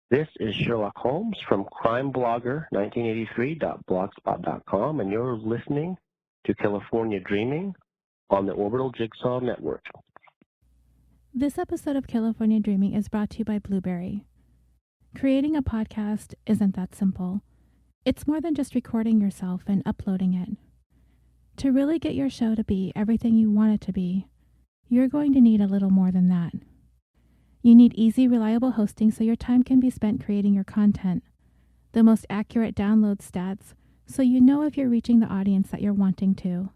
This is Sherlock Holmes from crimeblogger1983.blogspot.com, and you're listening to California Dreaming on the Orbital Jigsaw Network. This episode of California Dreaming is brought to you by BLUBRRY. Creating a podcast isn't that simple. It's more than just recording yourself and uploading it. To really get your show to be everything you want it to be, you're going to need a little more than that. You need easy, reliable hosting so your time can be spent creating your content, the most accurate download stats so you know if you're reaching the audience that you're wanting to,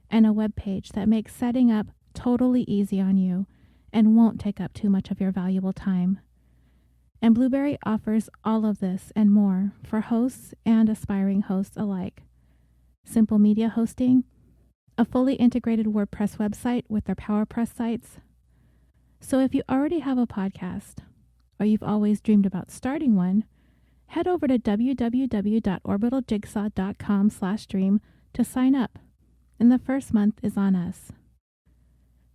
and a web page that makes setting up totally easy on you and won't take up too much of your valuable time. And BLUBRRY offers all of this and more for hosts and aspiring hosts alike. Simple media hosting, a fully integrated WordPress website with their PowerPress sites. So if you already have a podcast, or you've always dreamed about starting one, head over to www.orbitaljigsaw.com/dream to sign up, and the first month is on us.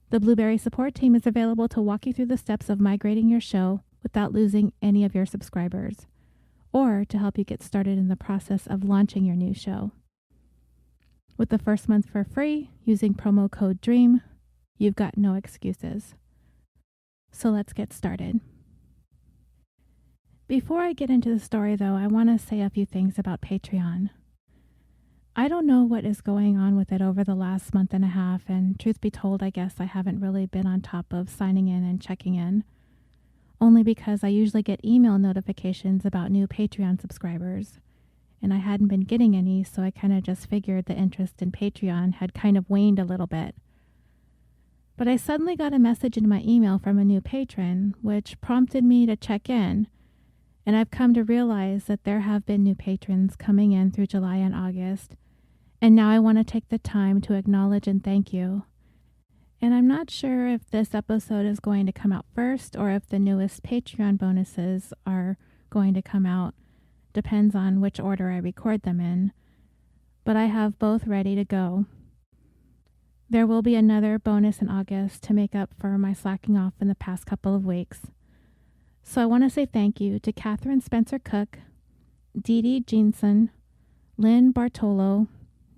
The BLUBRRY support team is available to walk you through the steps of migrating your show without losing any of your subscribers, or to help you get started in the process of launching your new show. With the first month for free, using promo code DREAM, you've got no excuses. So let's get started. Before I get into the story, though, I want to say a few things about Patreon. I don't know what is going on with it over the last month and a half, and truth be told, I guess I haven't really been on top of signing in and checking in, only because I usually get email notifications about new Patreon subscribers, and I hadn't been getting any, so I kind of just figured the interest in Patreon had kind of waned a little bit. But I suddenly got a message in my email from a new patron, which prompted me to check in, and I've come to realize that there have been new patrons coming in through July and August, and now I want to take the time to acknowledge and thank you. And I'm not sure if this episode is going to come out first or if the newest Patreon bonuses are going to come out. Depends on which order I record them in, but I have both ready to go. There will be another bonus in August to make up for my slacking off in the past couple of weeks. So I want to say thank you to Catherine Spencer Cook, Dee Dee Jeanson, Lynn Bartolo,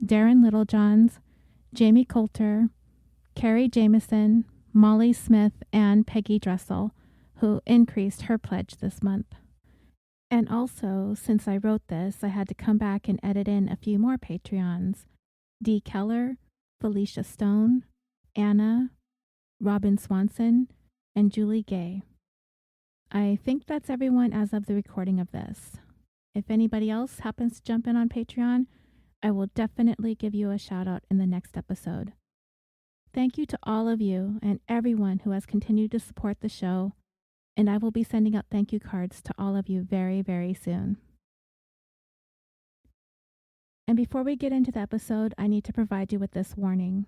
Darren Littlejohns, Jamie Coulter, Carrie Jameson, Molly Smith, and Peggy Dressel, who increased her pledge this month. And also, since I wrote this, I had to come back and edit in a few more Patreons. Dee Keller, Felicia Stone, Anna, Robin Swanson, and Julie Gay. I think that's everyone as of the recording of this. If anybody else happens to jump in on Patreon, I will definitely give you a shout out in the next episode. Thank you to all of you and everyone who has continued to support the show, and I will be sending out thank you cards to all of you very, very soon. And before we get into the episode, I need to provide you with this warning.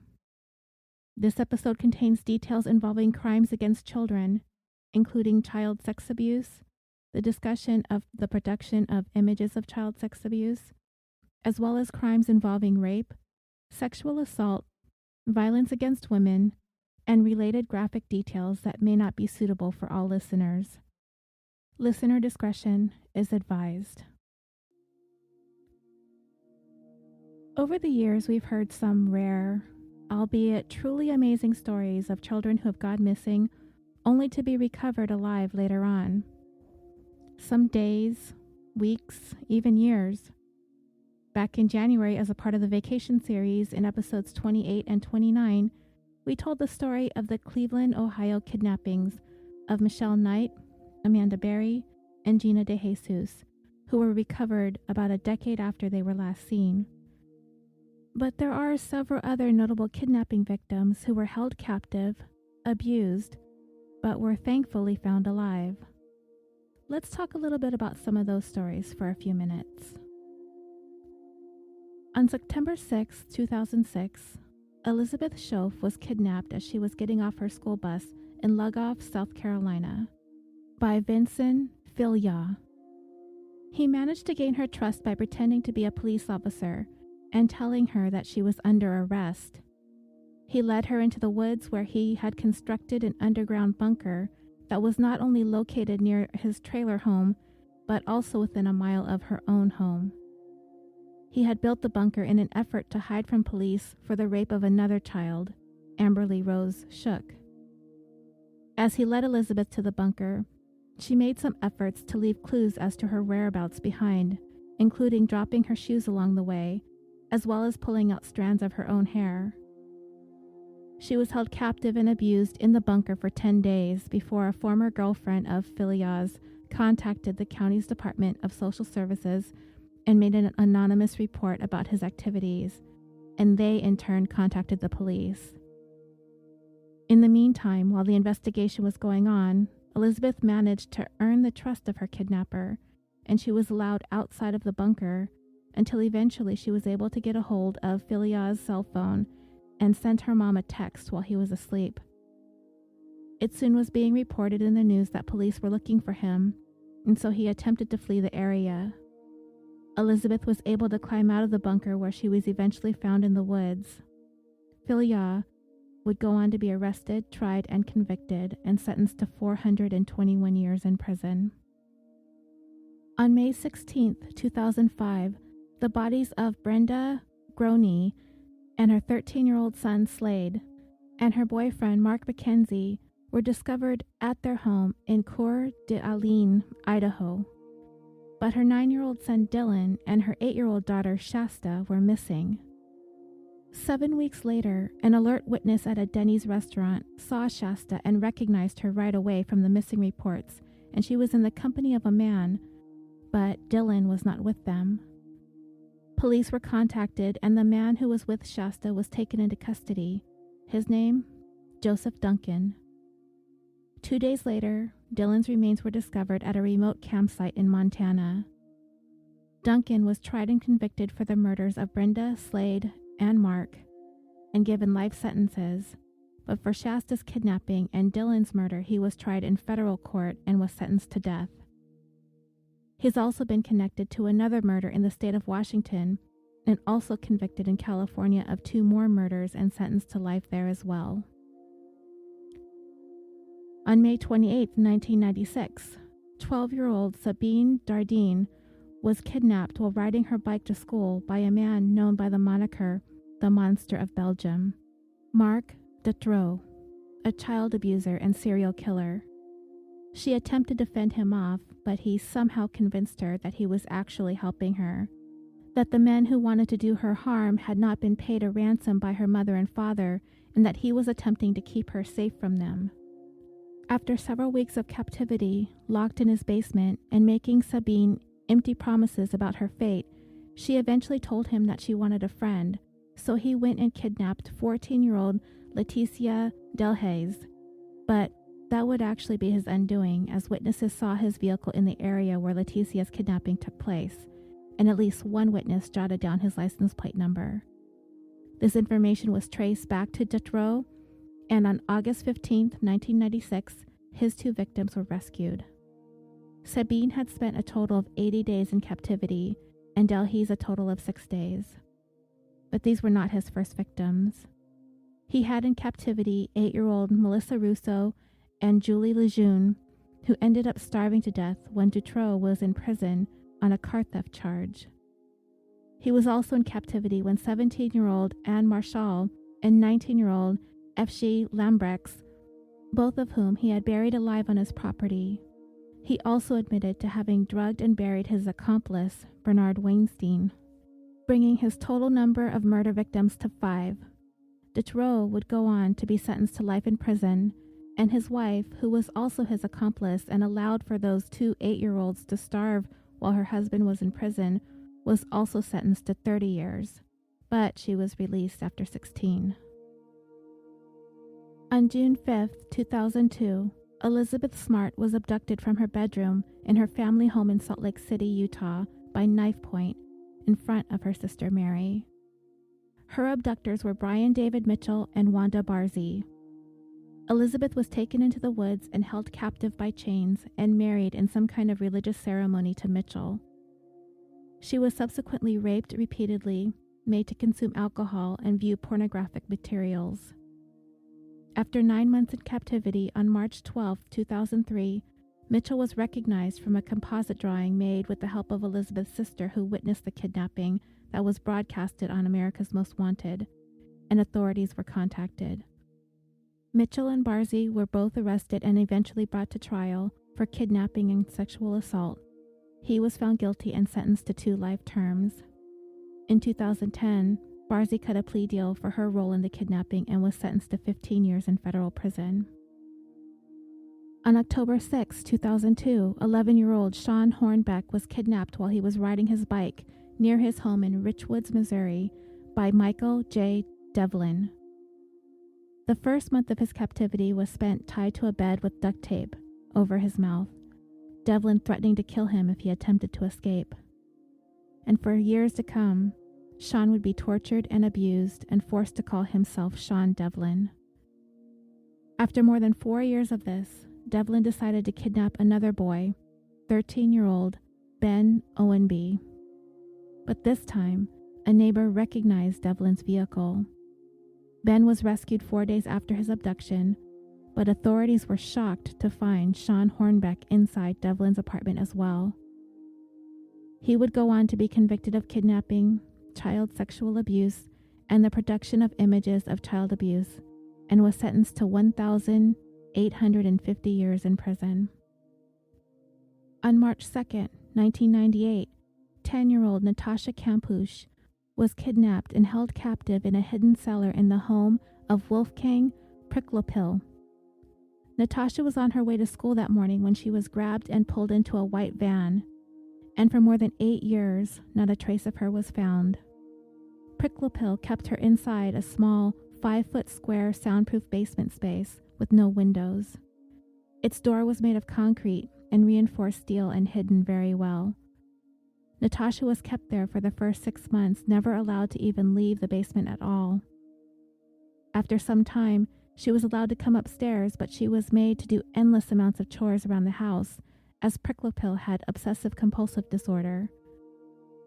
This episode contains details involving crimes against children, including child sex abuse, the discussion of the production of images of child sex abuse, as well as crimes involving rape, sexual assault, violence against women, and related graphic details that may not be suitable for all listeners. Listener discretion is advised. Over the years, we've heard some rare, albeit truly amazing stories of children who have gone missing only to be recovered alive later on. Some days, weeks, even years. Back in January, as a part of the Vacation series in episodes 28 and 29, we told the story of the Cleveland, Ohio kidnappings of Michelle Knight, Amanda Berry, and Gina DeJesus, who were recovered about a decade after they were last seen. But there are several other notable kidnapping victims who were held captive, abused, but were thankfully found alive. Let's talk a little bit about some of those stories for a few minutes. On September 6, 2006, Elizabeth Schoaf was kidnapped as she was getting off her school bus in Lugoff, South Carolina, by Vincent Filyaw. He managed to gain her trust by pretending to be a police officer and telling her that she was under arrest. He led her into the woods where he had constructed an underground bunker that was not only located near his trailer home, but also within a mile of her own home. He had built the bunker in an effort to hide from police for the rape of another child, Amberly Rose Shook. As he led Elizabeth to the bunker, she made some efforts to leave clues as to her whereabouts behind, including dropping her shoes along the way, as well as pulling out strands of her own hair. She was held captive and abused in the bunker for 10 days before a former girlfriend of Philia's contacted the county's Department of Social Services and made an anonymous report about his activities, and they in turn contacted the police. In the meantime, while the investigation was going on, Elizabeth managed to earn the trust of her kidnapper, and she was allowed outside of the bunker until eventually she was able to get a hold of Philia's cell phone and sent her mom a text while he was asleep. It soon was being reported in the news that police were looking for him, and so he attempted to flee the area. Elizabeth was able to climb out of the bunker where she was eventually found in the woods. Philia would go on to be arrested, tried, and convicted and sentenced to 421 years in prison. On May 16, 2005, the bodies of Brenda Groney and her 13-year-old son Slade and her boyfriend Mark McKenzie were discovered at their home in Coeur d'Alene, Idaho. But her 9-year-old son Dylan and her 8-year-old daughter Shasta were missing. 7 weeks later, an alert witness at a Denny's restaurant saw Shasta and recognized her right away from the missing reports, and she was in the company of a man, but Dylan was not with them. Police were contacted, and the man who was with Shasta was taken into custody. His name? Joseph Duncan. 2 days later, Dylan's remains were discovered at a remote campsite in Montana. Duncan was tried and convicted for the murders of Brenda, Slade, and Mark, and given life sentences, but for Shasta's kidnapping and Dylan's murder, he was tried in federal court and was sentenced to death. He's also been connected to another murder in the state of Washington and also convicted in California of 2 more murders and sentenced to life there as well. On May 28, 1996, 12-year-old Sabine Dardine was kidnapped while riding her bike to school by a man known by the moniker the Monster of Belgium, Marc Dutroux, a child abuser and serial killer. She attempted to fend him off, but he somehow convinced her that he was actually helping her, that the men who wanted to do her harm had not been paid a ransom by her mother and father, and that he was attempting to keep her safe from them. After several weeks of captivity, locked in his basement, and making Sabine empty promises about her fate, she eventually told him that she wanted a friend, so he went and kidnapped 14-year-old Leticia Delhaze. But that would actually be his undoing, as witnesses saw his vehicle in the area where Leticia's kidnapping took place, and at least one witness jotted down his license plate number. This information was traced back to Dutroux, and on August 15, 1996, his 2 victims were rescued. Sabine had spent a total of 80 days in captivity, and Delhaze a total of 6 days. But these were not his first victims. He had in captivity 8-year-old Melissa Russo and Julie Lejeune, who ended up starving to death when Dutroux was in prison on a car theft charge. He was also in captivity when 17-year-old Anne Marshall and 19-year-old F.G. Lambrex, both of whom he had buried alive on his property. He also admitted to having drugged and buried his accomplice, Bernard Weinstein, bringing his total number of murder victims to 5. Dutroux would go on to be sentenced to life in prison, and his wife, who was also his accomplice and allowed for those 2 8-year-olds to starve while her husband was in prison, was also sentenced to 30 years, but she was released after 16. On June 5, 2002, Elizabeth Smart was abducted from her bedroom in her family home in Salt Lake City, Utah, by knife point in front of her sister Mary. Her abductors were Brian David Mitchell and Wanda Barzee. Elizabeth was taken into the woods and held captive by chains and married in some kind of religious ceremony to Mitchell. She was subsequently raped repeatedly, made to consume alcohol and view pornographic materials. After 9 months in captivity on March 12, 2003, Mitchell was recognized from a composite drawing made with the help of Elizabeth's sister who witnessed the kidnapping that was broadcasted on America's Most Wanted, and authorities were contacted. Mitchell and Barzy were both arrested and eventually brought to trial for kidnapping and sexual assault. He was found guilty and sentenced to 2 life terms. In 2010, Barzy cut a plea deal for her role in the kidnapping and was sentenced to 15 years in federal prison. On October 6, 2002, 11-year-old Sean Hornbeck was kidnapped while he was riding his bike near his home in Richwoods, Missouri, by Michael J. Devlin. The first month of his captivity was spent tied to a bed with duct tape over his mouth, Devlin threatening to kill him if he attempted to escape. And for years to come, Sean would be tortured and abused and forced to call himself Sean Devlin. After more than 4 years of this, Devlin decided to kidnap another boy, 13-year-old Ben Owenby. But this time, a neighbor recognized Devlin's vehicle. Ben was rescued 4 days after his abduction, but authorities were shocked to find Sean Hornbeck inside Devlin's apartment as well. He would go on to be convicted of kidnapping, child sexual abuse, and the production of images of child abuse, and was sentenced to 1,850 years in prison. On March 2, 1998, 10-year-old Natasha Kampusch was kidnapped and held captive in a hidden cellar in the home of Wolfgang Pricklopil. Natasha was on her way to school that morning when she was grabbed and pulled into a white van, and for more than 8 years, not a trace of her was found. Pricklopil kept her inside a small 5-foot square soundproof basement space with no windows. Its door was made of concrete and reinforced steel and hidden very well. Natasha was kept there for the first 6 months, never allowed to even leave the basement at all. After some time, she was allowed to come upstairs, but she was made to do endless amounts of chores around the house, as Pricklopil had obsessive-compulsive disorder.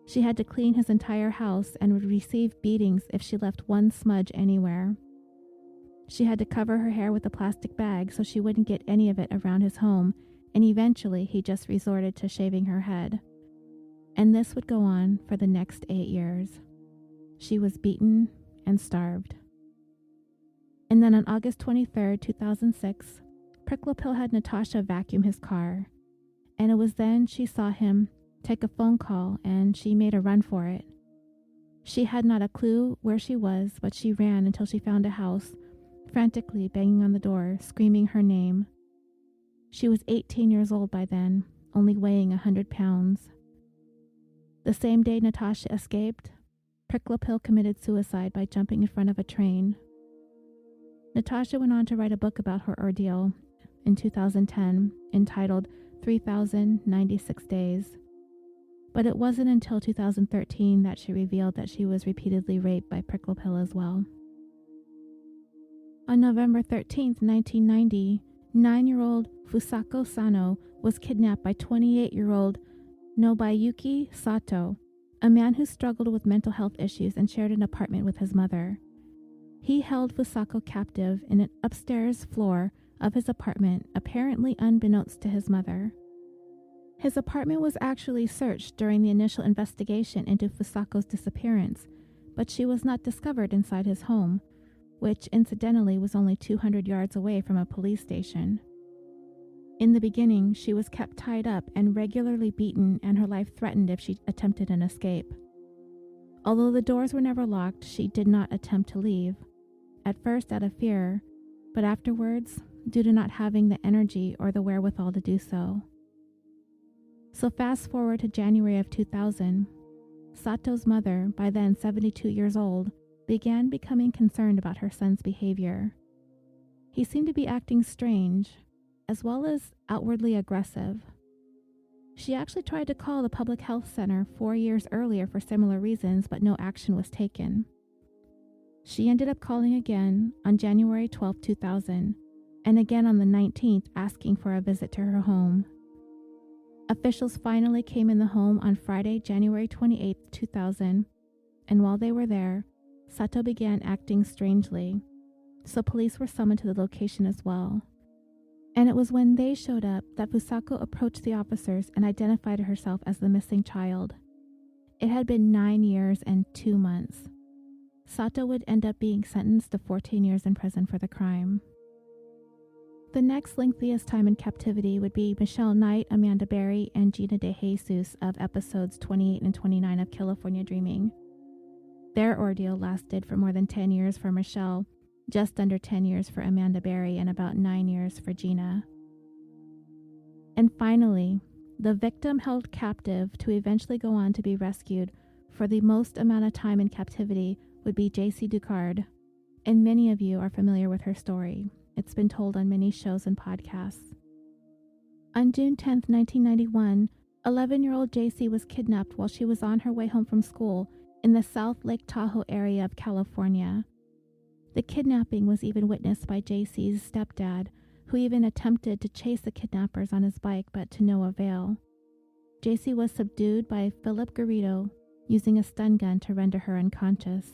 She had to clean his entire house and would receive beatings if she left one smudge anywhere. She had to cover her hair with a plastic bag so she wouldn't get any of it around his home, and eventually he just resorted to shaving her head. And this would go on for the next 8 years. She was beaten and starved. And then on August 23, 2006, Pricklopil had Natasha vacuum his car. And it was then she saw him take a phone call and she made a run for it. She had not a clue where she was, but she ran until she found a house, frantically banging on the door, screaming her name. She was 18 years old by then, only weighing 100 pounds. The same day Natasha escaped, Pricklopil committed suicide by jumping in front of a train. Natasha went on to write a book about her ordeal in 2010 entitled 3,096 Days. But it wasn't until 2013 that she revealed that she was repeatedly raped by Pricklopil as well. On November 13, 1990, 9-year-old Fusako Sano was kidnapped by 28-year-old Nobayuki Sato, a man who struggled with mental health issues and shared an apartment with his mother. He held Fusako captive in an upstairs floor of his apartment, apparently unbeknownst to his mother. His apartment was actually searched during the initial investigation into Fusako's disappearance, but she was not discovered inside his home, which incidentally was only 200 yards away from a police station. In the beginning, she was kept tied up and regularly beaten, and her life threatened if she attempted an escape. Although the doors were never locked, she did not attempt to leave, at first out of fear, but afterwards due to not having the energy or the wherewithal to do so. So fast forward to January of 2000, Sato's mother, by then 72 years old, began becoming concerned about her son's behavior. He seemed to be acting strange, as well as outwardly aggressive. She actually tried to call the public health center 4 years earlier for similar reasons, but no action was taken. She ended up calling again on January 12, 2000, and again on the 19th asking for a visit to her home. Officials finally came in the home on Friday, January 28, 2000, and while they were there, Sato began acting strangely, so police were summoned to the location as well. And it was when they showed up that Fusako approached the officers and identified herself as the missing child. It had been 9 years and 2 months. Sato would end up being sentenced to 14 years in prison for the crime. The next lengthiest time in captivity would be Michelle Knight, Amanda Berry, and Gina De Jesus of episodes 28 and 29 of California Dreaming. Their ordeal lasted for more than 10 years for Michelle, just under 10 years for Amanda Berry, and about 9 years for Gina. And finally, the victim held captive to eventually go on to be rescued for the most amount of time in captivity would be J.C. Ducard, and many of you are familiar with her story. It's been told on many shows and podcasts. On June 10, 1991, 11-year-old J.C. was kidnapped while she was on her way home from school in the South Lake Tahoe area of California. The kidnapping was even witnessed by J.C.'s stepdad, who even attempted to chase the kidnappers on his bike, but to no avail. J.C. was subdued by Philip Garrido, using a stun gun to render her unconscious.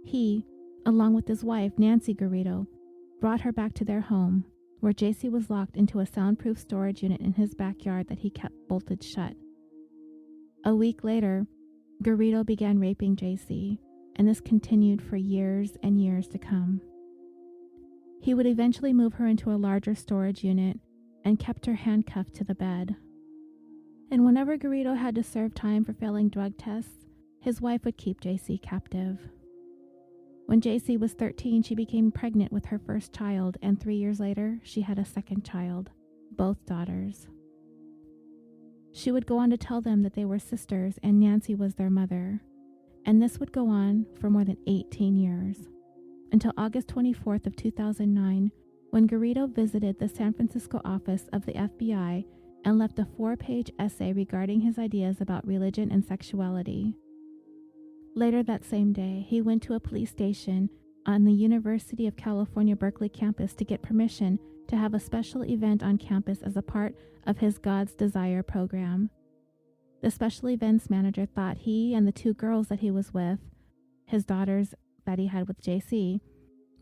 He, along with his wife, Nancy Garrido, brought her back to their home, where J.C. was locked into a soundproof storage unit in his backyard that he kept bolted shut. A week later, Garrido began raping J.C., and this continued for years and years to come. He would eventually move her into a larger storage unit and kept her handcuffed to the bed. And whenever Garrido had to serve time for failing drug tests, his wife would keep J.C. captive. When J.C. was 13, she became pregnant with her first child, and 3 years later, she had a second child, both daughters. She would go on to tell them that they were sisters and Nancy was their mother, and this would go on for more than 18 years, until August 24th of 2009, when Garrido visited the San Francisco office of the FBI and left a 4-page essay regarding his ideas about religion and sexuality. Later that same day, he went to a police station on the University of California, Berkeley campus to get permission to have a special event on campus as a part of his God's Desire program. The special events manager thought he and the 2 girls that he was with, his daughters that he had with JC,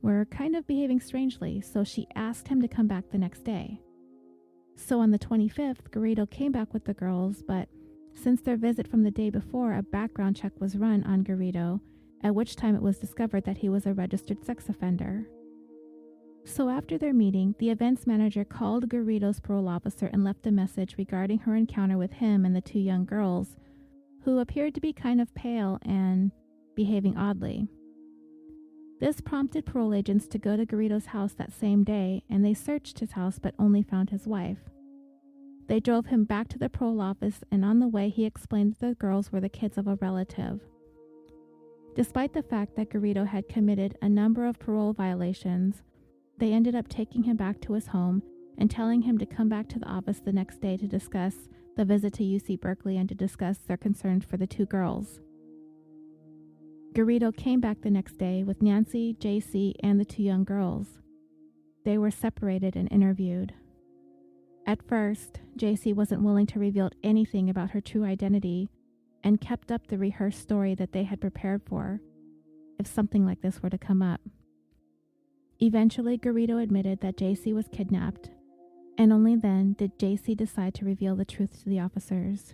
were kind of behaving strangely, so she asked him to come back the next day. So on the 25th, Garrido came back with the girls, but since their visit from the day before, a background check was run on Garrido, at which time it was discovered that he was a registered sex offender. So after their meeting, the events manager called Garrido's parole officer and left a message regarding her encounter with him and the 2 young girls, who appeared to be kind of pale and behaving oddly. This prompted parole agents to go to Garrido's house that same day, and they searched his house but only found his wife. They drove him back to the parole office, and on the way he explained that the girls were the kids of a relative. Despite the fact that Garrido had committed a number of parole violations, they ended up taking him back to his home and telling him to come back to the office the next day to discuss the visit to UC Berkeley and to discuss their concerns for the 2 girls. Garrido came back the next day with Nancy, JC, and the 2 young girls. They were separated and interviewed. At first, JC wasn't willing to reveal anything about her true identity and kept up the rehearsed story that they had prepared for if something like this were to come up. Eventually, Garrido admitted that JC was kidnapped, and only then did JC decide to reveal the truth to the officers.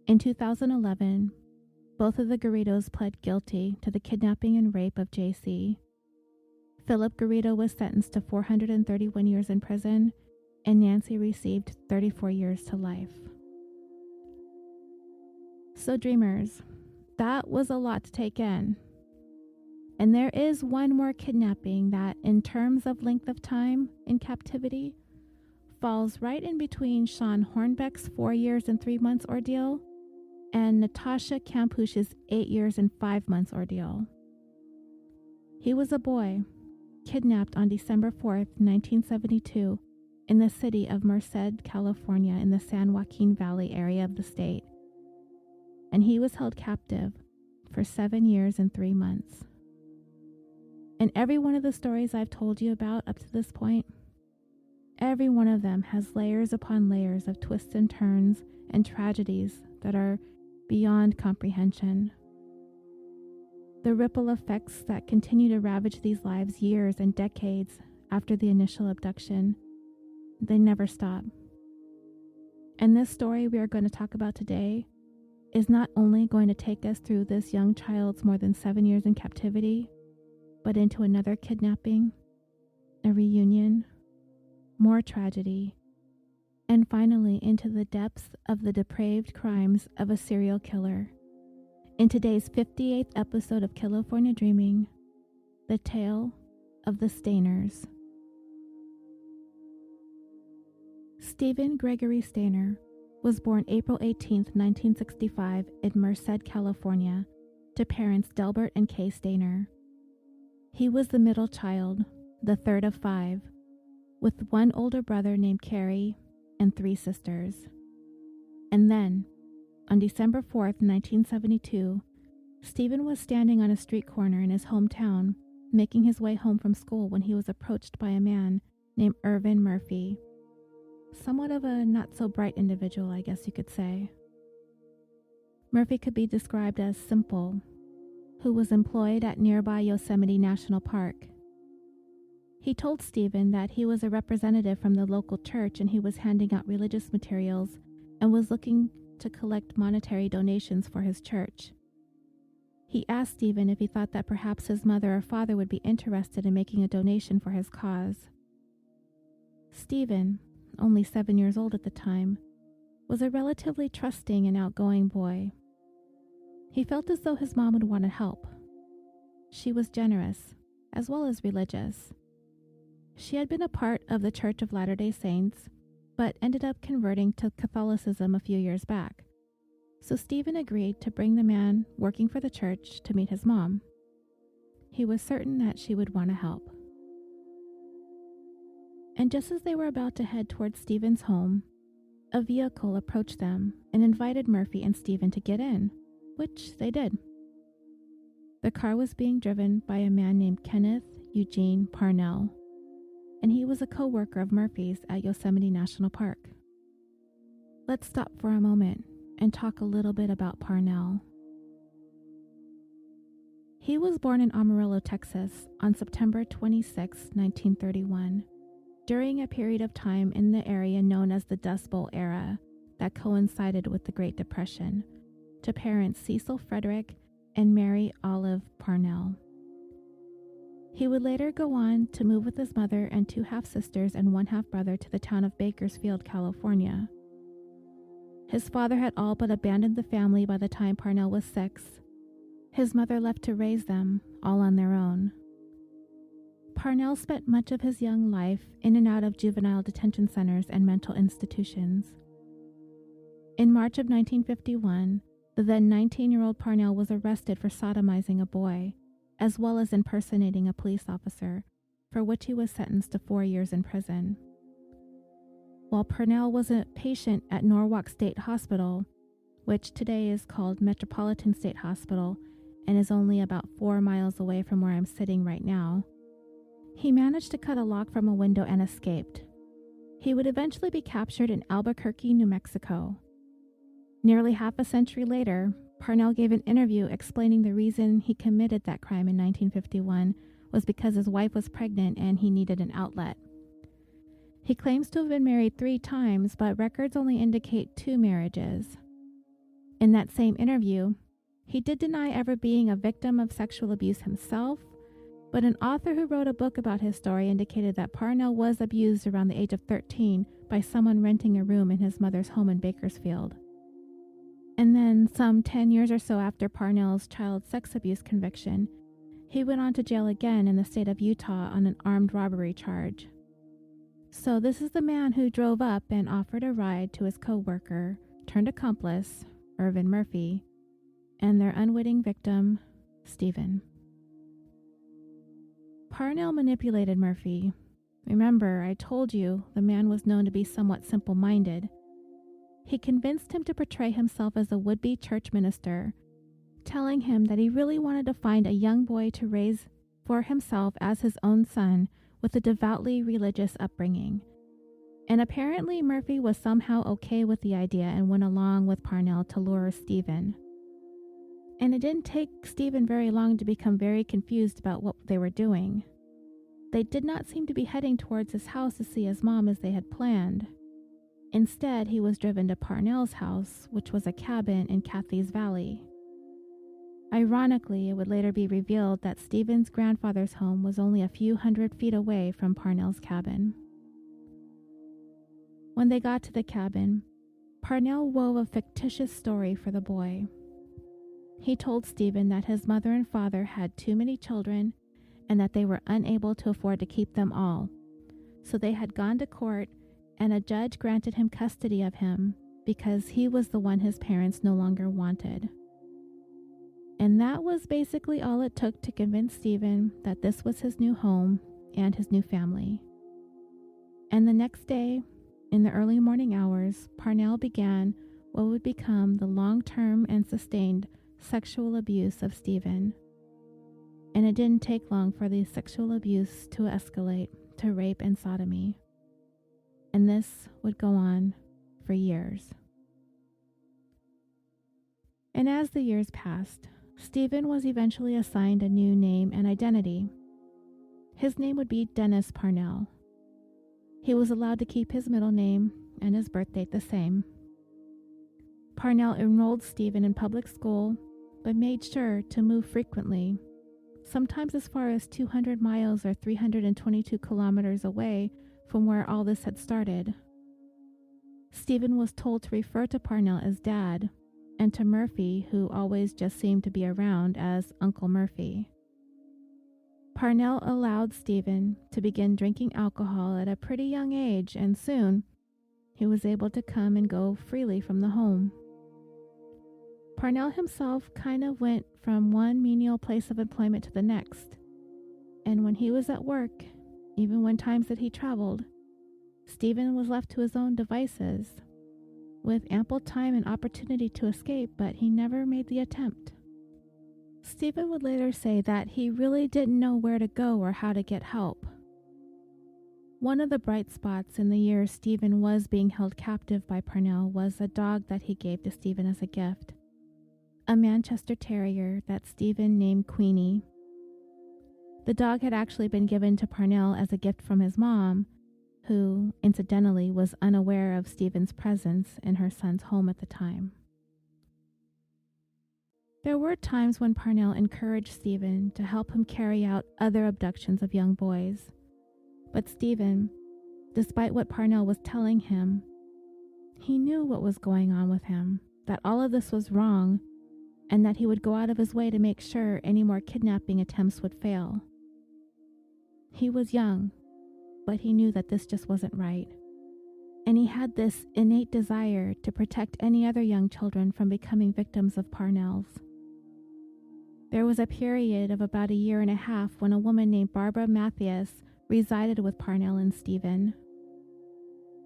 In 2011, both of the Garridos pled guilty to the kidnapping and rape of JC. Philip Garrido was sentenced to 431 years in prison, and Nancy received 34 years to life. So dreamers, that was a lot to take in. And there is one more kidnapping that, in terms of length of time in captivity, falls right in between Sean Hornbeck's 4 years and 3 months ordeal and Natasha Kampusch's 8 years and 5 months ordeal. He was a boy, kidnapped on December 4th, 1972, in the city of Merced, California, in the San Joaquin Valley area of the state. And he was held captive for 7 years and 3 months. And every one of the stories I've told you about up to this point, every one of them has layers upon layers of twists and turns and tragedies that are beyond comprehension. The ripple effects that continue to ravage these lives years and decades after the initial abduction, they never stop. And this story we are going to talk about today is not only going to take us through this young child's more than 7 years in captivity, but into another kidnapping, a reunion, more tragedy, and finally into the depths of the depraved crimes of a serial killer. In today's 58th episode of California Dreaming, the tale of the Stayners. Steven Gregory Stayner was born April 18, 1965 in Merced, California, to parents Delbert and Kay Stayner. He was the middle child, the third of 5, with one older brother named Cary and 3 sisters. And then, on December 4, 1972, Steven was standing on a street corner in his hometown, making his way home from school when he was approached by a man named Irvin Murphy. Somewhat of a not-so-bright individual, I guess you could say. Murphy could be described as simple, who was employed at nearby Yosemite National Park. He told Steven that he was a representative from the local church and he was handing out religious materials and was looking to collect monetary donations for his church. He asked Steven if he thought that perhaps his mother or father would be interested in making a donation for his cause. Steven, only 7 years old at the time, was a relatively trusting and outgoing boy. He felt as though his mom would want to help. She was generous, as well as religious. She had been a part of the Church of Latter-day Saints, but ended up converting to Catholicism a few years back. So Steven agreed to bring the man working for the church to meet his mom. He was certain that she would want to help. And just as they were about to head towards Steven's home, a vehicle approached them and invited Murphy and Steven to get in, which they did. The car was being driven by a man named Kenneth Eugene Parnell, and he was a co-worker of Murphy's at Yosemite National Park. Let's stop for a moment and talk a little bit about Parnell. He was born in Amarillo, Texas on September 26, 1931, during a period of time in the area known as the Dust Bowl era that coincided with the Great Depression, to parents Cecil Frederick and Mary Olive Parnell. He would later go on to move with his mother and 2 half-sisters and 1 half-brother to the town of Bakersfield, California. His father had all but abandoned the family by the time Parnell was 6. His mother left to raise them, all on their own. Parnell spent much of his young life in and out of juvenile detention centers and mental institutions. In March of 1951, the then 19-year-old Parnell was arrested for sodomizing a boy, as well as impersonating a police officer, for which he was sentenced to 4 years in prison. While Parnell was a patient at Norwalk State Hospital, which today is called Metropolitan State Hospital and is only about 4 miles away from where I'm sitting right now, he managed to cut a lock from a window and escaped. He would eventually be captured in Albuquerque, New Mexico. Nearly half a century later, Parnell gave an interview explaining the reason he committed that crime in 1951 was because his wife was pregnant and he needed an outlet. He claims to have been married 3 times, but records only indicate 2 marriages. In that same interview, he did deny ever being a victim of sexual abuse himself, but an author who wrote a book about his story indicated that Parnell was abused around the age of 13 by someone renting a room in his mother's home in Bakersfield. And then, some 10 years or so after Parnell's child sex abuse conviction, he went on to jail again in the state of Utah on an armed robbery charge. So this is the man who drove up and offered a ride to his co-worker, turned accomplice, Irvin Murphy, and their unwitting victim, Steven. Parnell manipulated Murphy. Remember, I told you the man was known to be somewhat simple-minded. He convinced him to portray himself as a would-be church minister, telling him that he really wanted to find a young boy to raise for himself as his own son with a devoutly religious upbringing. And apparently Murphy was somehow okay with the idea and went along with Parnell to lure Steven. And it didn't take Steven very long to become very confused about what they were doing. They did not seem to be heading towards his house to see his mom as they had planned. Instead, he was driven to Parnell's house, which was a cabin in Cathy's Valley. Ironically, it would later be revealed that Steven's grandfather's home was only a few hundred feet away from Parnell's cabin. When they got to the cabin, Parnell wove a fictitious story for the boy. He told Steven that his mother and father had too many children and that they were unable to afford to keep them all, so they had gone to court and a judge granted him custody of him because he was the one his parents no longer wanted. And that was basically all it took to convince Steven that this was his new home and his new family. And the next day, in the early morning hours, Parnell began what would become the long-term and sustained sexual abuse of Steven. And it didn't take long for the sexual abuse to escalate to rape and sodomy. And this would go on for years. And as the years passed, Steven was eventually assigned a new name and identity. His name would be Dennis Parnell. He was allowed to keep his middle name and his birth date the same. Parnell enrolled Steven in public school, but made sure to move frequently, sometimes as far as 200 miles or 322 kilometers away from where all this had started. Steven was told to refer to Parnell as Dad, and to Murphy, who always just seemed to be around, as Uncle Murphy. Parnell allowed Steven to begin drinking alcohol at a pretty young age, and soon he was able to come and go freely from the home. Parnell himself kind of went from one menial place of employment to the next, and when he was at work, even when times that he traveled, Steven was left to his own devices, with ample time and opportunity to escape, but he never made the attempt. Steven would later say that he really didn't know where to go or how to get help. One of the bright spots in the years Steven was being held captive by Parnell was a dog that he gave to Steven as a gift, a Manchester Terrier that Steven named Queenie. The dog had actually been given to Parnell as a gift from his mom, who, incidentally, was unaware of Steven's presence in her son's home at the time. There were times when Parnell encouraged Steven to help him carry out other abductions of young boys. But Steven, despite what Parnell was telling him, he knew what was going on with him, that all of this was wrong, and that he would go out of his way to make sure any more kidnapping attempts would fail. He was young, but he knew that this just wasn't right. And he had this innate desire to protect any other young children from becoming victims of Parnell's. There was a period of about a year and a half when a woman named Barbara Mathias resided with Parnell and Steven.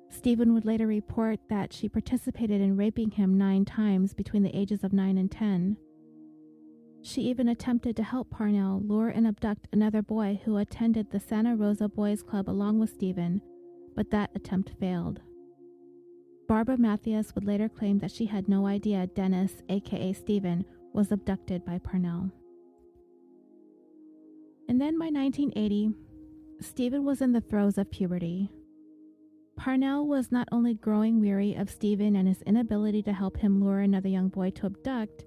Steven would later report that she participated in raping him 9 times between the ages of 9 and 10. She even attempted to help Parnell lure and abduct another boy who attended the Santa Rosa Boys Club along with Steven, but that attempt failed. Barbara Mathias would later claim that she had no idea Dennis, aka Steven, was abducted by Parnell. And then by 1980, Steven was in the throes of puberty. Parnell was not only growing weary of Steven and his inability to help him lure another young boy to abduct,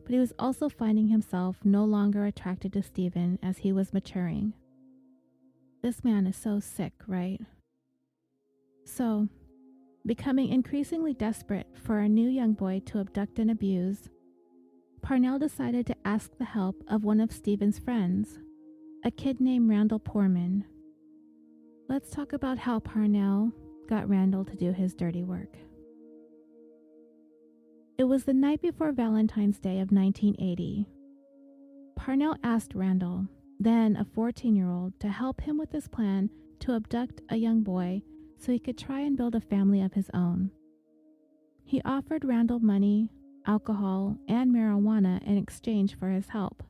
but he was also finding himself no longer attracted to Steven as he was maturing. This man is so sick, right? So, becoming increasingly desperate for a new young boy to abduct and abuse, Parnell decided to ask the help of one of Steven's friends, a kid named Randall Poorman. Let's talk about how Parnell got Randall to do his dirty work. It was the night before Valentine's Day of 1980. Parnell asked Randall, then a 14-year-old, to help him with his plan to abduct a young boy so he could try and build a family of his own. He offered Randall money, alcohol, and marijuana in exchange for his help.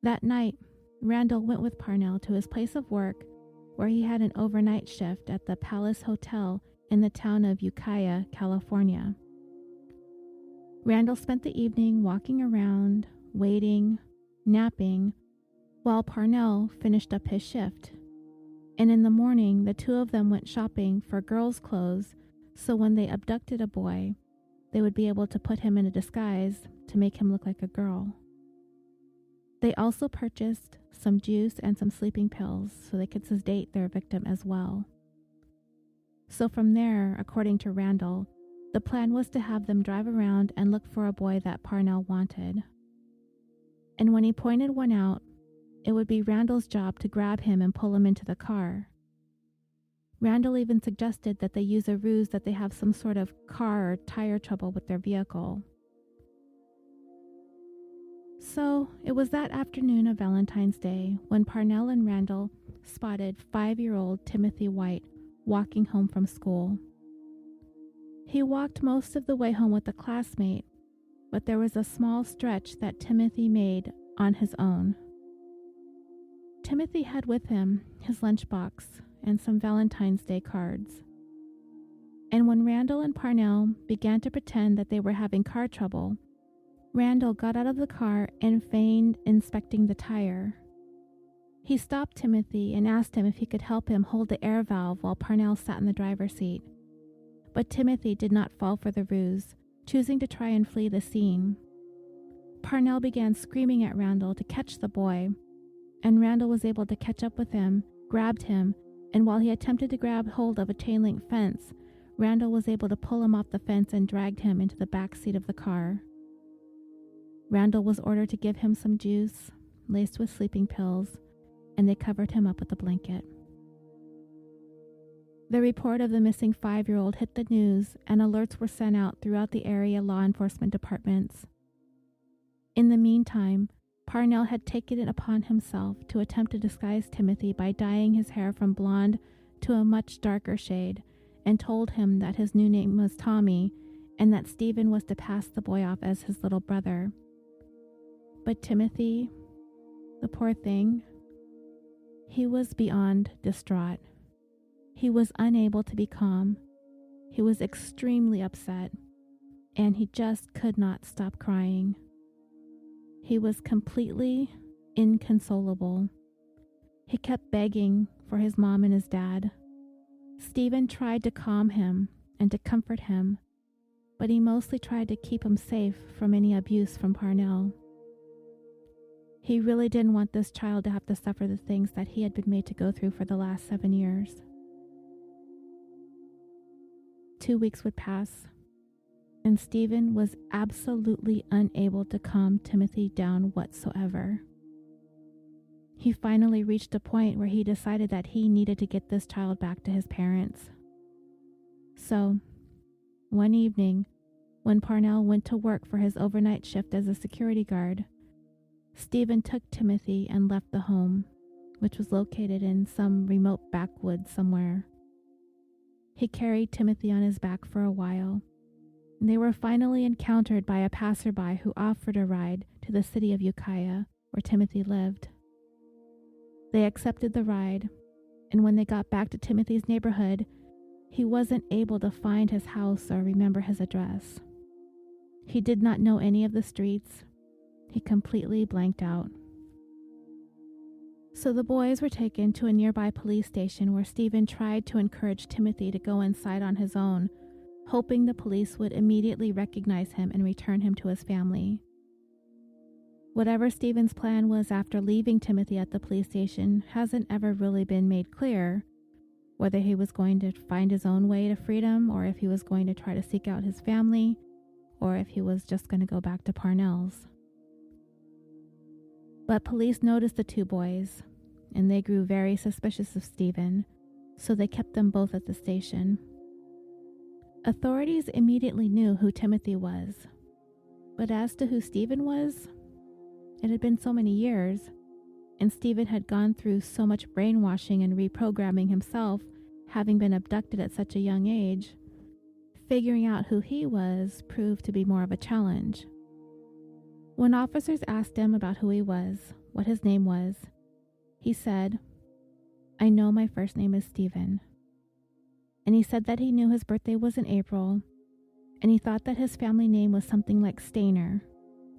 That night, Randall went with Parnell to his place of work, where he had an overnight shift at the Palace Hotel in the town of Ukiah, California. Randall spent the evening walking around, waiting, napping, while Parnell finished up his shift. And in the morning, the two of them went shopping for girls' clothes, so when they abducted a boy, they would be able to put him in a disguise to make him look like a girl. They also purchased some juice and some sleeping pills so they could sedate their victim as well. So from there, according to Randall, the plan was to have them drive around and look for a boy that Parnell wanted. And when he pointed one out, it would be Randall's job to grab him and pull him into the car. Randall even suggested that they use a ruse that they have some sort of car or tire trouble with their vehicle. So it was that afternoon of Valentine's Day when Parnell and Randall spotted 5-year-old Timothy White walking home from school. He walked most of the way home with a classmate, but there was a small stretch that Timothy made on his own. Timothy had with him his lunchbox and some Valentine's Day cards. And when Randall and Parnell began to pretend that they were having car trouble, Randall got out of the car and feigned inspecting the tire. He stopped Timothy and asked him if he could help him hold the air valve while Parnell sat in the driver's seat. But Timothy did not fall for the ruse, choosing to try and flee the scene. Parnell began screaming at Randall to catch the boy, and Randall was able to catch up with him, grabbed him, and while he attempted to grab hold of a chain-link fence, Randall was able to pull him off the fence and dragged him into the back seat of the car. Randall was ordered to give him some juice, laced with sleeping pills, and they covered him up with a blanket. The report of the missing 5-year-old hit the news, and alerts were sent out throughout the area law enforcement departments. In the meantime, Parnell had taken it upon himself to attempt to disguise Timothy by dyeing his hair from blonde to a much darker shade, and told him that his new name was Tommy and that Steven was to pass the boy off as his little brother. But Timothy, the poor thing, he was beyond distraught. He was unable to be calm. He was extremely upset, and he just could not stop crying. He was completely inconsolable. He kept begging for his mom and his dad. Steven tried to calm him and to comfort him, but he mostly tried to keep him safe from any abuse from Parnell. He really didn't want this child to have to suffer the things that he had been made to go through for the last 7 years. 2 weeks would pass, and Steven was absolutely unable to calm Timothy down whatsoever. He finally reached a point where he decided that he needed to get this child back to his parents. So, one evening, when Parnell went to work for his overnight shift as a security guard, Steven took Timothy and left the home, which was located in some remote backwoods somewhere. He carried Timothy on his back for a while. They were finally encountered by a passerby who offered a ride to the city of Ukiah, where Timothy lived. They accepted the ride, and when they got back to Timothy's neighborhood, he wasn't able to find his house or remember his address. He did not know any of the streets. He completely blanked out. So the boys were taken to a nearby police station where Steven tried to encourage Timothy to go inside on his own, hoping the police would immediately recognize him and return him to his family. Whatever Steven's plan was after leaving Timothy at the police station hasn't ever really been made clear, whether he was going to find his own way to freedom or if he was going to try to seek out his family or if he was just going to go back to Parnell's. But police noticed the two boys, and they grew very suspicious of Steven, so they kept them both at the station. Authorities immediately knew who Timothy was, but as to who Steven was, it had been so many years, and Steven had gone through so much brainwashing and reprogramming himself, having been abducted at such a young age. Figuring out who he was proved to be more of a challenge. When officers asked him about who he was, what his name was, he said, "I know my first name is Steven." And he said that he knew his birthday was in April, and he thought that his family name was something like Stayner,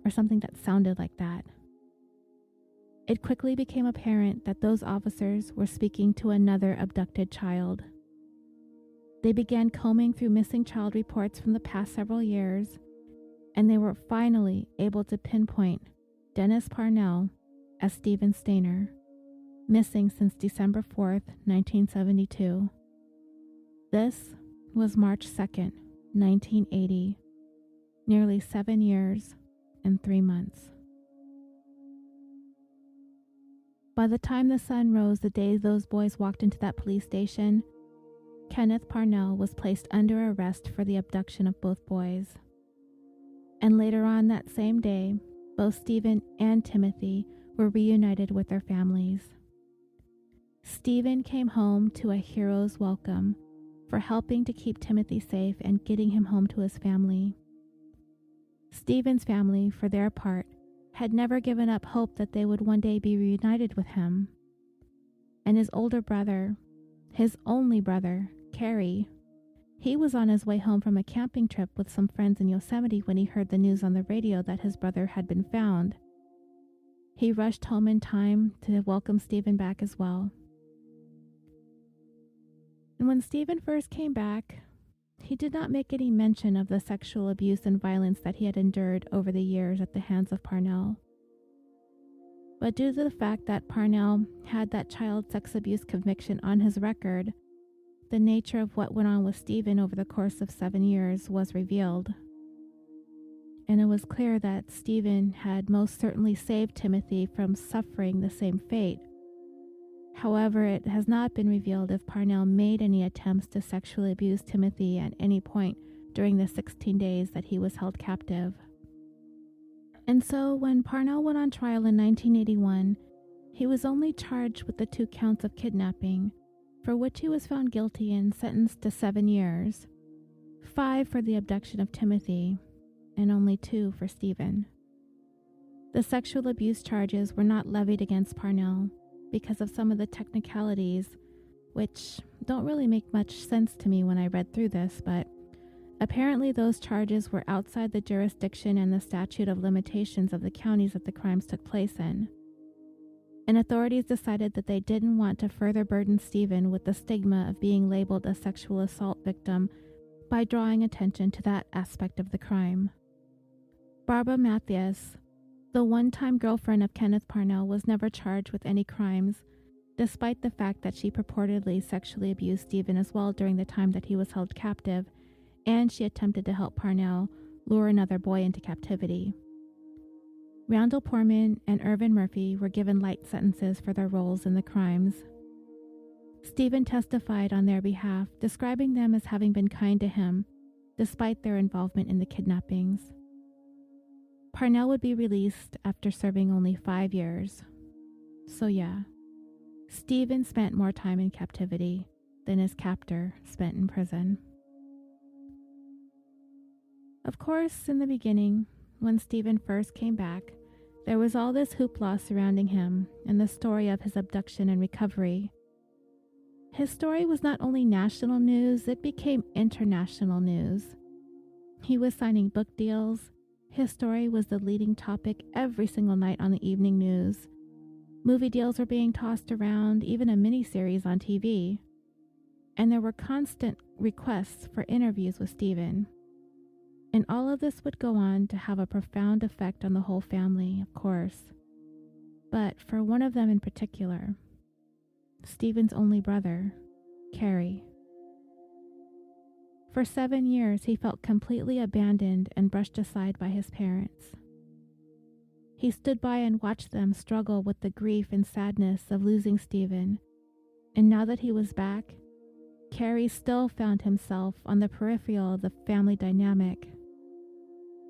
or something that sounded like that. It quickly became apparent that those officers were speaking to another abducted child. They began combing through missing child reports from the past several years, and they were finally able to pinpoint Dennis Parnell as Steven Stayner, missing since December 4th, 1972. This was March 2nd, 1980, nearly 7 years and 3 months. By the time the sun rose the day those boys walked into that police station, Kenneth Parnell was placed under arrest for the abduction of both boys. And later on that same day, both Steven and Timothy were reunited with their families. Steven came home to a hero's welcome for helping to keep Timothy safe and getting him home to his family. Steven's family, for their part, had never given up hope that they would one day be reunited with him. And his older brother, his only brother, Cary, he was on his way home from a camping trip with some friends in Yosemite when he heard the news on the radio that his brother had been found. He rushed home in time to welcome Steven back as well. And when Steven first came back, he did not make any mention of the sexual abuse and violence that he had endured over the years at the hands of Parnell. But due to the fact that Parnell had that child sex abuse conviction on his record, the nature of what went on with Steven over the course of 7 years was revealed. And it was clear that Steven had most certainly saved Timothy from suffering the same fate. However, it has not been revealed if Parnell made any attempts to sexually abuse Timothy at any point during the 16 days that he was held captive. And so when Parnell went on trial in 1981, he was only charged with the 2 counts of kidnapping, for which he was found guilty and sentenced to 7 years, 5 for the abduction of Timothy, and only 2 for Steven. The sexual abuse charges were not levied against Parnell because of some of the technicalities, which don't really make much sense to me when I read through this, but apparently those charges were outside the jurisdiction and the statute of limitations of the counties that the crimes took place in. And authorities decided that they didn't want to further burden Steven with the stigma of being labeled a sexual assault victim by drawing attention to that aspect of the crime. Barbara Mathias, the one-time girlfriend of Kenneth Parnell, was never charged with any crimes, despite the fact that she purportedly sexually abused Steven as well during the time that he was held captive, and she attempted to help Parnell lure another boy into captivity. Randall Portman and Irvin Murphy were given light sentences for their roles in the crimes. Steven testified on their behalf, describing them as having been kind to him, despite their involvement in the kidnappings. Parnell would be released after serving only 5 years. So yeah, Steven spent more time in captivity than his captor spent in prison. Of course, in the beginning, when Steven first came back, there was all this hoopla surrounding him and the story of his abduction and recovery. His story was not only national news, it became international news. He was signing book deals. His story was the leading topic every single night on the evening news. Movie deals were being tossed around, even a miniseries on TV. And there were constant requests for interviews with Steven. And all of this would go on to have a profound effect on the whole family, of course. But for one of them in particular, Steven's only brother, Cary. For 7 years, he felt completely abandoned and brushed aside by his parents. He stood by and watched them struggle with the grief and sadness of losing Steven, and now that he was back, Cary still found himself on the peripheral of the family dynamic.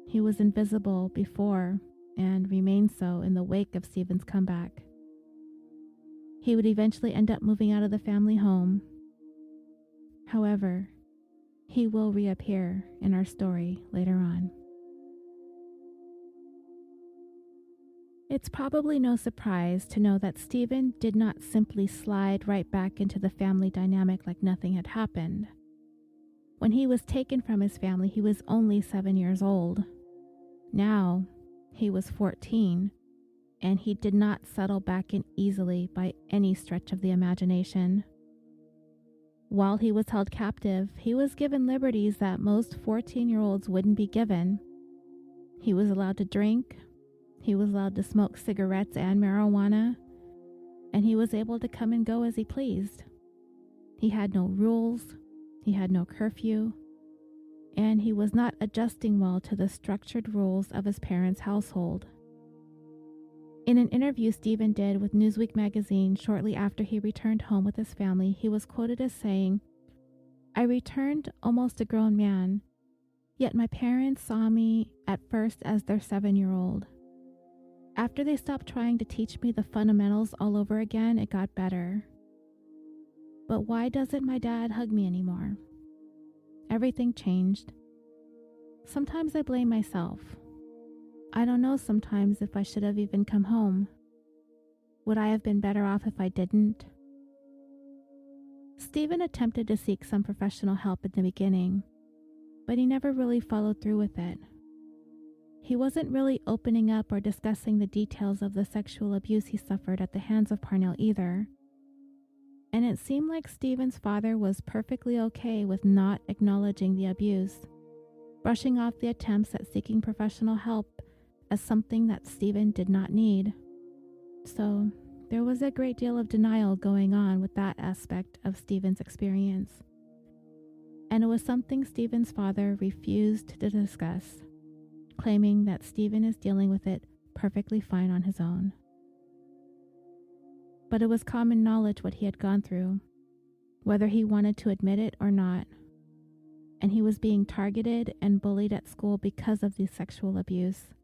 He was invisible before and remained so in the wake of Steven's comeback. He would eventually end up moving out of the family home. However, he will reappear in our story later on. It's probably no surprise to know that Steven did not simply slide right back into the family dynamic like nothing had happened. When he was taken from his family, he was only 7 years old. Now, he was 14, and he did not settle back in easily by any stretch of the imagination. While he was held captive, he was given liberties that most 14-year-olds wouldn't be given. He was allowed to drink, he was allowed to smoke cigarettes and marijuana, and he was able to come and go as he pleased. He had no rules, he had no curfew, and he was not adjusting well to the structured rules of his parents' household. In an interview Steven did with Newsweek magazine shortly after he returned home with his family, he was quoted as saying, "I returned almost a grown man, yet my parents saw me at first as their 7-year-old. After they stopped trying to teach me the fundamentals all over again, it got better. But why doesn't my dad hug me anymore? Everything changed. Sometimes I blame myself. I don't know sometimes if I should have even come home. Would I have been better off if I didn't?" Steven attempted to seek some professional help in the beginning, but he never really followed through with it. He wasn't really opening up or discussing the details of the sexual abuse he suffered at the hands of Parnell either. And it seemed like Steven's father was perfectly okay with not acknowledging the abuse, brushing off the attempts at seeking professional help as something that Steven did not need. So there was a great deal of denial going on with that aspect of Steven's experience. And it was something Steven's father refused to discuss, claiming that Steven is dealing with it perfectly fine on his own. But it was common knowledge what he had gone through, whether he wanted to admit it or not. And he was being targeted and bullied at school because of the sexual abuse.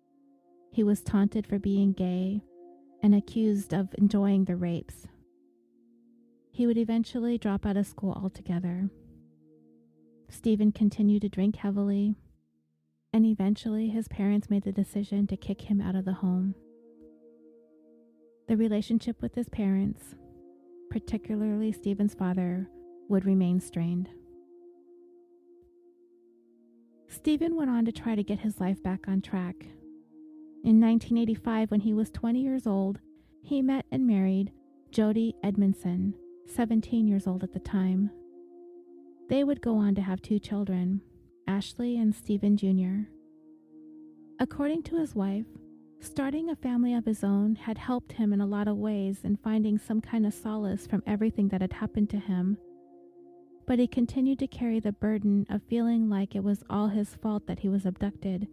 He was taunted for being gay and accused of enjoying the rapes. He would eventually drop out of school altogether. Steven continued to drink heavily, and eventually his parents made the decision to kick him out of the home. The relationship with his parents, particularly Steven's father, would remain strained. Steven went on to try to get his life back on track. In 1985, when he was 20 years old, he met and married Jody Edmondson, 17 years old at the time. They would go on to have 2 children, Ashley and Steven Jr. According to his wife, starting a family of his own had helped him in a lot of ways in finding some kind of solace from everything that had happened to him. But he continued to carry the burden of feeling like it was all his fault that he was abducted,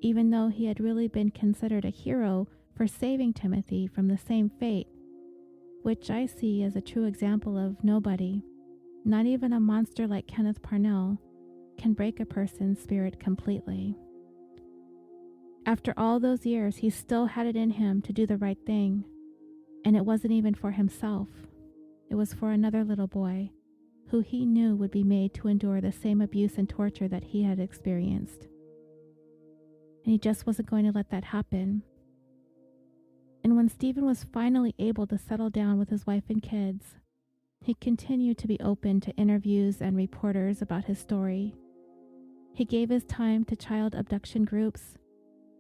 even though he had really been considered a hero for saving Timothy from the same fate, which I see as a true example of nobody, not even a monster like Kenneth Parnell, can break a person's spirit completely. After all those years, he still had it in him to do the right thing, and it wasn't even for himself. It was for another little boy who he knew would be made to endure the same abuse and torture that he had experienced. And he just wasn't going to let that happen. And when Steven was finally able to settle down with his wife and kids, he continued to be open to interviews and reporters about his story. He gave his time to child abduction groups.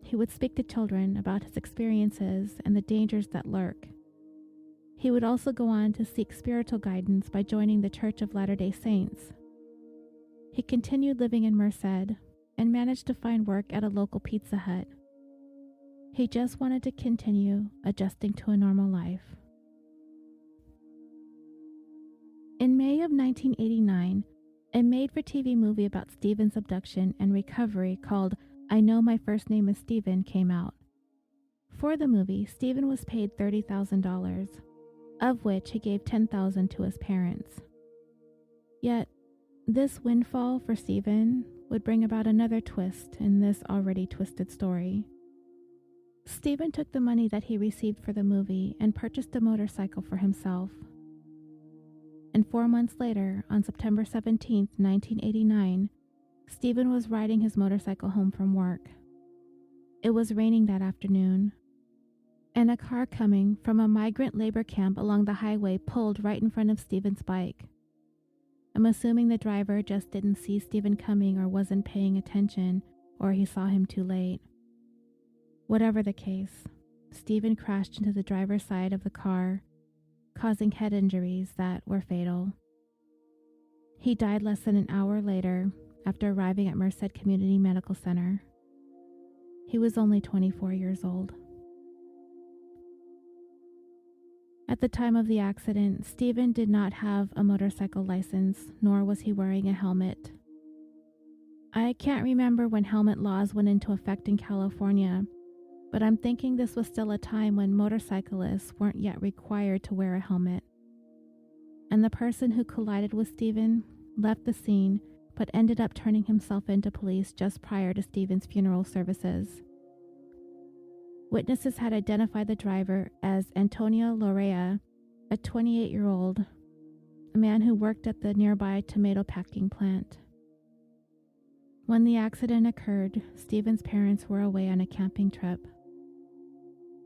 He would speak to children about his experiences and the dangers that lurk. He would also go on to seek spiritual guidance by joining the Church of Latter-day Saints. He continued living in Merced and managed to find work at a local Pizza Hut. He just wanted to continue adjusting to a normal life. In May of 1989, a made-for-TV movie about Steven's abduction and recovery called I Know My First Name is Steven came out. For the movie, Steven was paid $30,000, of which he gave $10,000 to his parents. Yet, this windfall for Steven would bring about another twist in this already twisted story. Steven took the money that he received for the movie and purchased a motorcycle for himself. And 4 months later, on September 17, 1989, Steven was riding his motorcycle home from work. It was raining that afternoon, and a car coming from a migrant labor camp along the highway pulled right in front of Steven's bike. I'm assuming the driver just didn't see Steven coming or wasn't paying attention, or he saw him too late. Whatever the case, Steven crashed into the driver's side of the car, causing head injuries that were fatal. He died less than an hour later after arriving at Merced Community Medical Center. He was only 24 years old. At the time of the accident, Steven did not have a motorcycle license, nor was he wearing a helmet. I can't remember when helmet laws went into effect in California, but I'm thinking this was still a time when motorcyclists weren't yet required to wear a helmet. And the person who collided with Steven left the scene, but ended up turning himself into police just prior to Steven's funeral services. Witnesses had identified the driver as Antonio Lorea, a 28-year-old, a man who worked at the nearby tomato packing plant. When the accident occurred, Steven's parents were away on a camping trip.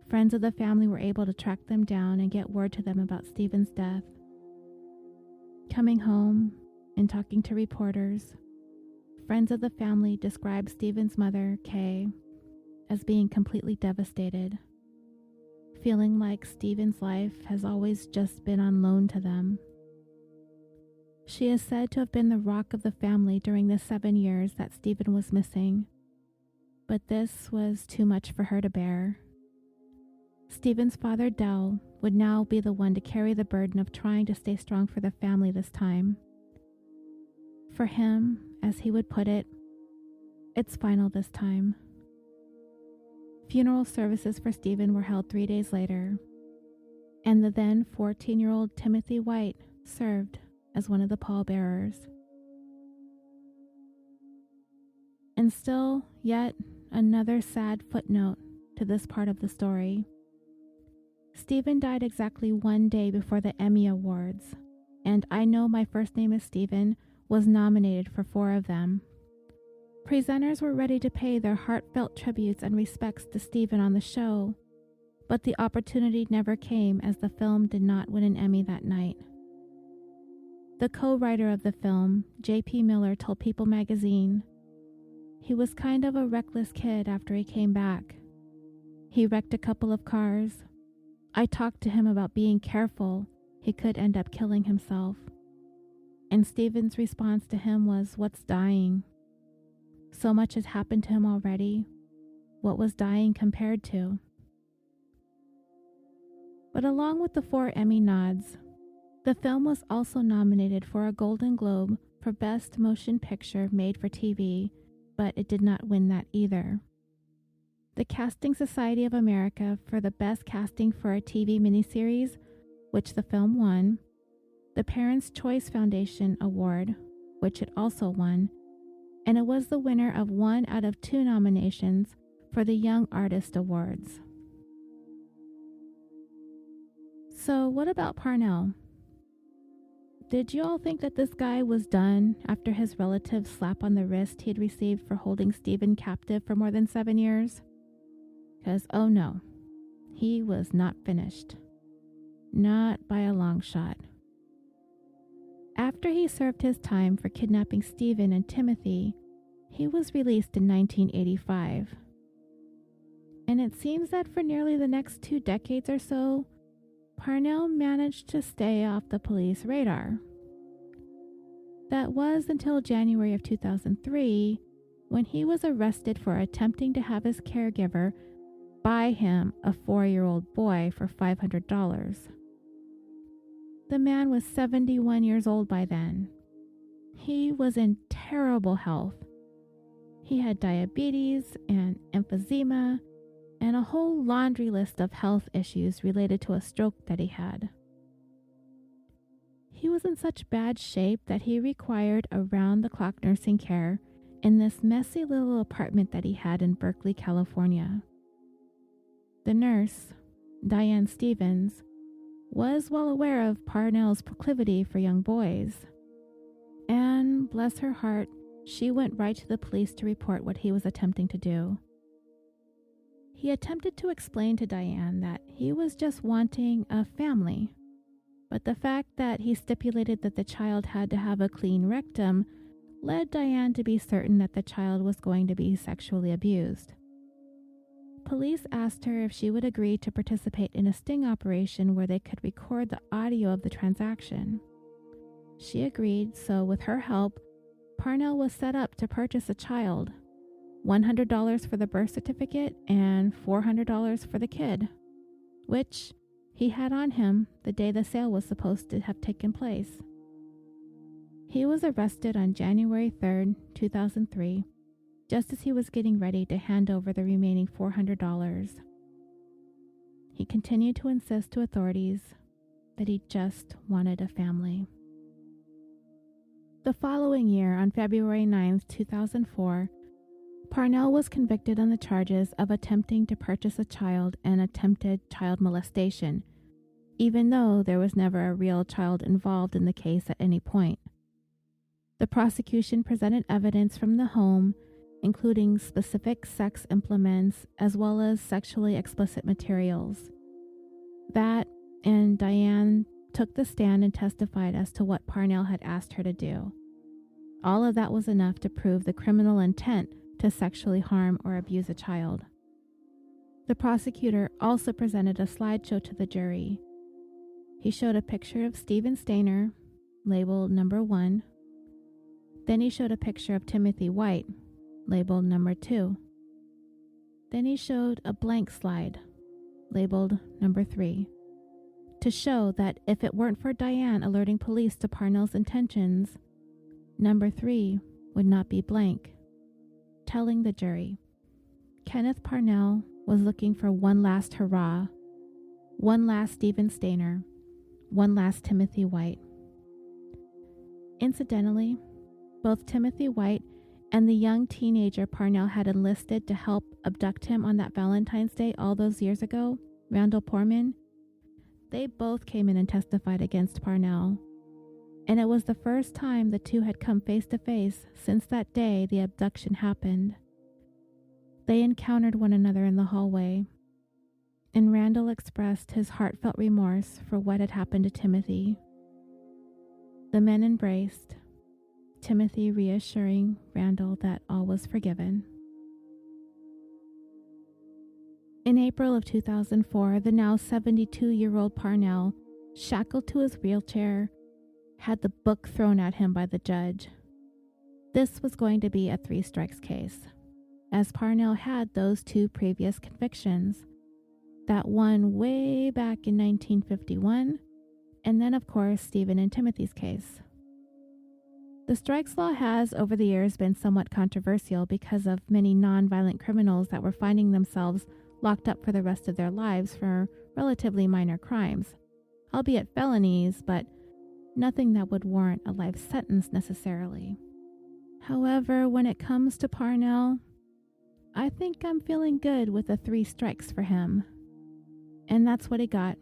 Friends of the family were able to track them down and get word to them about Steven's death. Coming home and talking to reporters, friends of the family described Steven's mother, Kay, as being completely devastated, feeling like Steven's life has always just been on loan to them. She is said to have been the rock of the family during the 7 years that Steven was missing, but this was too much for her to bear. Steven's father, Dell, would now be the one to carry the burden of trying to stay strong for the family this time. For him, as he would put it, it's final this time. Funeral services for Steven were held 3 days later, and the then 14-year-old Timothy White served as one of the pallbearers. And still, yet another sad footnote to this part of the story. Steven died exactly 1 day before the Emmy Awards, and I Know My First Name is Steven was nominated for 4 of them. Presenters were ready to pay their heartfelt tributes and respects to Steven on the show, but the opportunity never came as the film did not win an Emmy that night. The co-writer of the film, J.P. Miller, told People magazine, "He was kind of a reckless kid after he came back. He wrecked a couple of cars. I talked to him about being careful. He could end up killing himself. And Steven's response to him was, 'What's dying?' So much has happened to him already. What was dying compared to?" But along with the 4 Emmy nods, the film was also nominated for a Golden Globe for Best Motion Picture Made for TV, but it did not win that either. The Casting Society of America for the Best Casting for a TV Miniseries, which the film won, the Parents' Choice Foundation Award, which it also won, and it was the winner of 1 out of 2 nominations for the Young Artist Awards. So what about Parnell? Did you all think that this guy was done after his relative's slap on the wrist he'd received for holding Steven captive for more than 7 years? Because, oh no, he was not finished. Not by a long shot. After he served his time for kidnapping Steven and Timothy, he was released in 1985. And it seems that for nearly the next 2 decades or so, Parnell managed to stay off the police radar. That was until January of 2003, when he was arrested for attempting to have his caregiver buy him a 4-year-old boy for $500. The man was 71 years old by then. He was in terrible health. He had diabetes and emphysema and a whole laundry list of health issues related to a stroke that he had. He was in such bad shape that he required around-the-clock nursing care in this messy little apartment that he had in Berkeley, California. The nurse, Diane Stevens, was well aware of Parnell's proclivity for young boys. And, bless her heart, she went right to the police to report what he was attempting to do. He attempted to explain to Diane that he was just wanting a family, But the fact that he stipulated that the child had to have a clean rectum led Diane to be certain that the child was going to be sexually abused. Police asked her if she would agree to participate in a sting operation where they could record the audio of the transaction. She agreed, so with her help, Parnell was set up to purchase a child, $100 for the birth certificate and $400 for the kid, which he had on him the day the sale was supposed to have taken place. He was arrested on January 3rd, 2003, just as he was getting ready to hand over the remaining $400. He continued to insist to authorities that he just wanted a family. The following year, on February 9th, 2004, Parnell was convicted on the charges of attempting to purchase a child and attempted child molestation, even though there was never a real child involved in the case at any point. The prosecution presented evidence from the home, including specific sex implements as well as sexually explicit materials. That and Diane took the stand and testified as to what Parnell had asked her to do. All of that was enough to prove the criminal intent to sexually harm or abuse a child. The prosecutor also presented a slideshow to the jury. He showed a picture of Steven Stayner, labeled number 1. Then he showed a picture of Timothy White, labeled number 2. Then he showed a blank slide, labeled number 3, to show that if it weren't for Diane alerting police to Parnell's intentions, number 3 would not be blank, telling the jury Kenneth Parnell was looking for one last hurrah, one last Steven Stayner, one last Timothy White. Incidentally, both Timothy White and the young teenager Parnell had enlisted to help abduct him on that Valentine's Day all those years ago, Randall Portman, they both came in and testified against Parnell. And it was the first time the two had come face to face since that day the abduction happened. They encountered one another in the hallway, and Randall expressed his heartfelt remorse for what had happened to Timothy. The men embraced, Timothy reassuring Randall that all was forgiven. In April of 2004, the now 72-year-old Parnell, shackled to his wheelchair, had the book thrown at him by the judge. This was going to be a 3 strikes case, as Parnell had those 2 previous convictions, that one way back in 1951, and then of course Stephen and Timothy's case. The strikes law has over the years been somewhat controversial because of many non-violent criminals that were finding themselves locked up for the rest of their lives for relatively minor crimes, albeit felonies, but nothing that would warrant a life sentence necessarily. However, when it comes to Parnell, I think I'm feeling good with the 3 strikes for him. And that's what he got,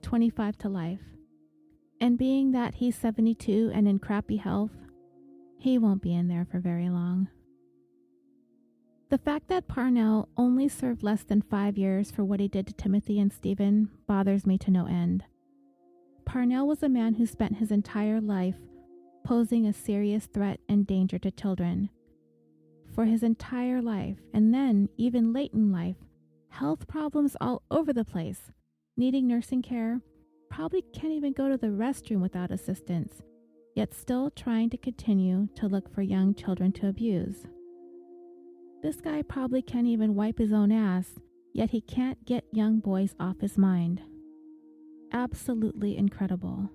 25 to life. And being that he's 72 and in crappy health, he won't be in there for very long. The fact that Parnell only served less than 5 years for what he did to Timothy and Stephen bothers me to no end. Parnell was a man who spent his entire life posing a serious threat and danger to children. For his entire life, and then even late in life, health problems all over the place, needing nursing care, probably can't even go to the restroom without assistance, yet still trying to continue to look for young children to abuse. This guy probably can't even wipe his own ass, yet he can't get young boys off his mind. Absolutely incredible.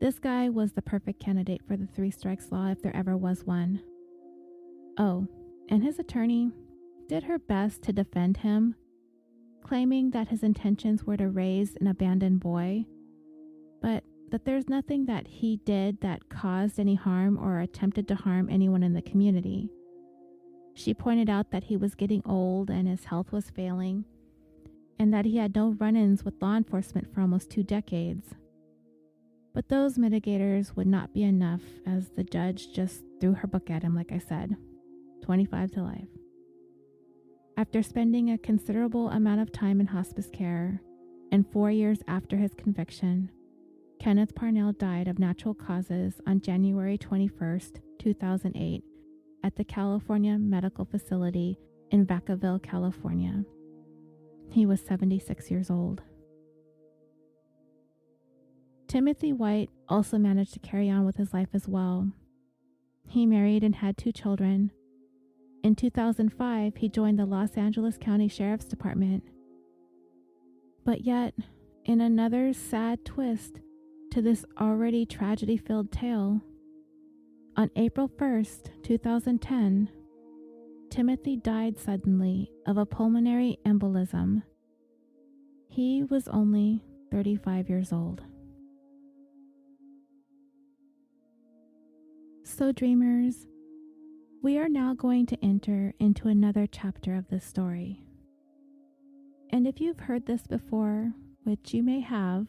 This guy was the perfect candidate for the 3 strikes law if there ever was one. Oh, and his attorney did her best to defend him, claiming that his intentions were to raise an abandoned boy, but that there's nothing that he did that caused any harm or attempted to harm anyone in the community. She pointed out that he was getting old and his health was failing, and that he had no run-ins with law enforcement for almost 2 decades. But those mitigators would not be enough, as the judge just threw her book at him, like I said, 25 to life. After spending a considerable amount of time in hospice care, and 4 years after his conviction, Kenneth Parnell died of natural causes on January 21st, 2008, at the California Medical Facility in Vacaville, California. He was 76 years old. Timothy White also managed to carry on with his life as well. He married and had 2 children. In 2005, he joined the Los Angeles County Sheriff's Department. But yet, in another sad twist to this already tragedy-filled tale, on April 1st, 2010, Timothy died suddenly of a pulmonary embolism. He was only 35 years old. So dreamers, we are now going to enter into another chapter of this story. And if you've heard this before, which you may have,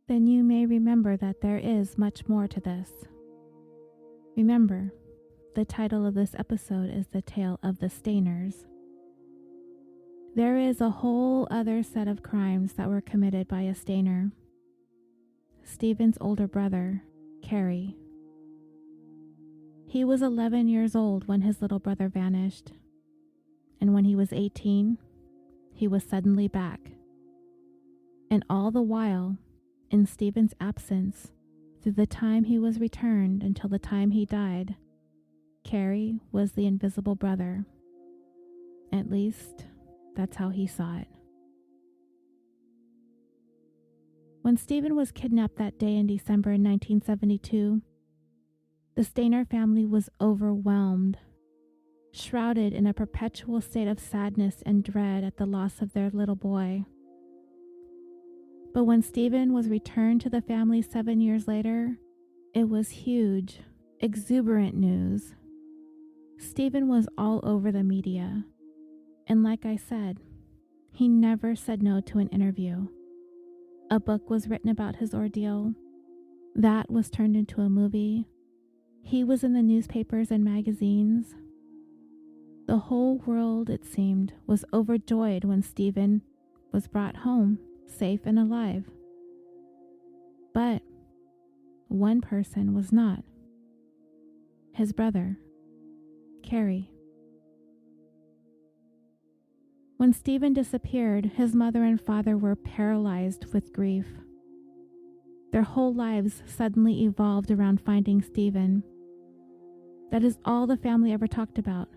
then you may remember that there is much more to this. Remember, the title of this episode is The Tale of the Stayners. There is a whole other set of crimes that were committed by a Stayner. Steven's older brother, Cary. He was 11 years old when his little brother vanished, and when he was 18, he was suddenly back. And all the while, in Steven's absence, through the time he was returned until the time he died, Cary was the invisible brother. At least, that's how he saw it. When Steven was kidnapped that day in December 1972, the Stayner family was overwhelmed, shrouded in a perpetual state of sadness and dread at the loss of their little boy. But when Steven was returned to the family 7 years later, it was huge, exuberant news. Steven was all over the media, and like I said, he never said no to an interview. A book was written about his ordeal. That was turned into a movie. He was in the newspapers and magazines. The whole world, it seemed, was overjoyed when Steven was brought home, safe and alive. But one person was not. His brother, Cary. When Steven disappeared, his mother and father were paralyzed with grief. Their whole lives suddenly evolved around finding Steven. That is all the family ever talked about.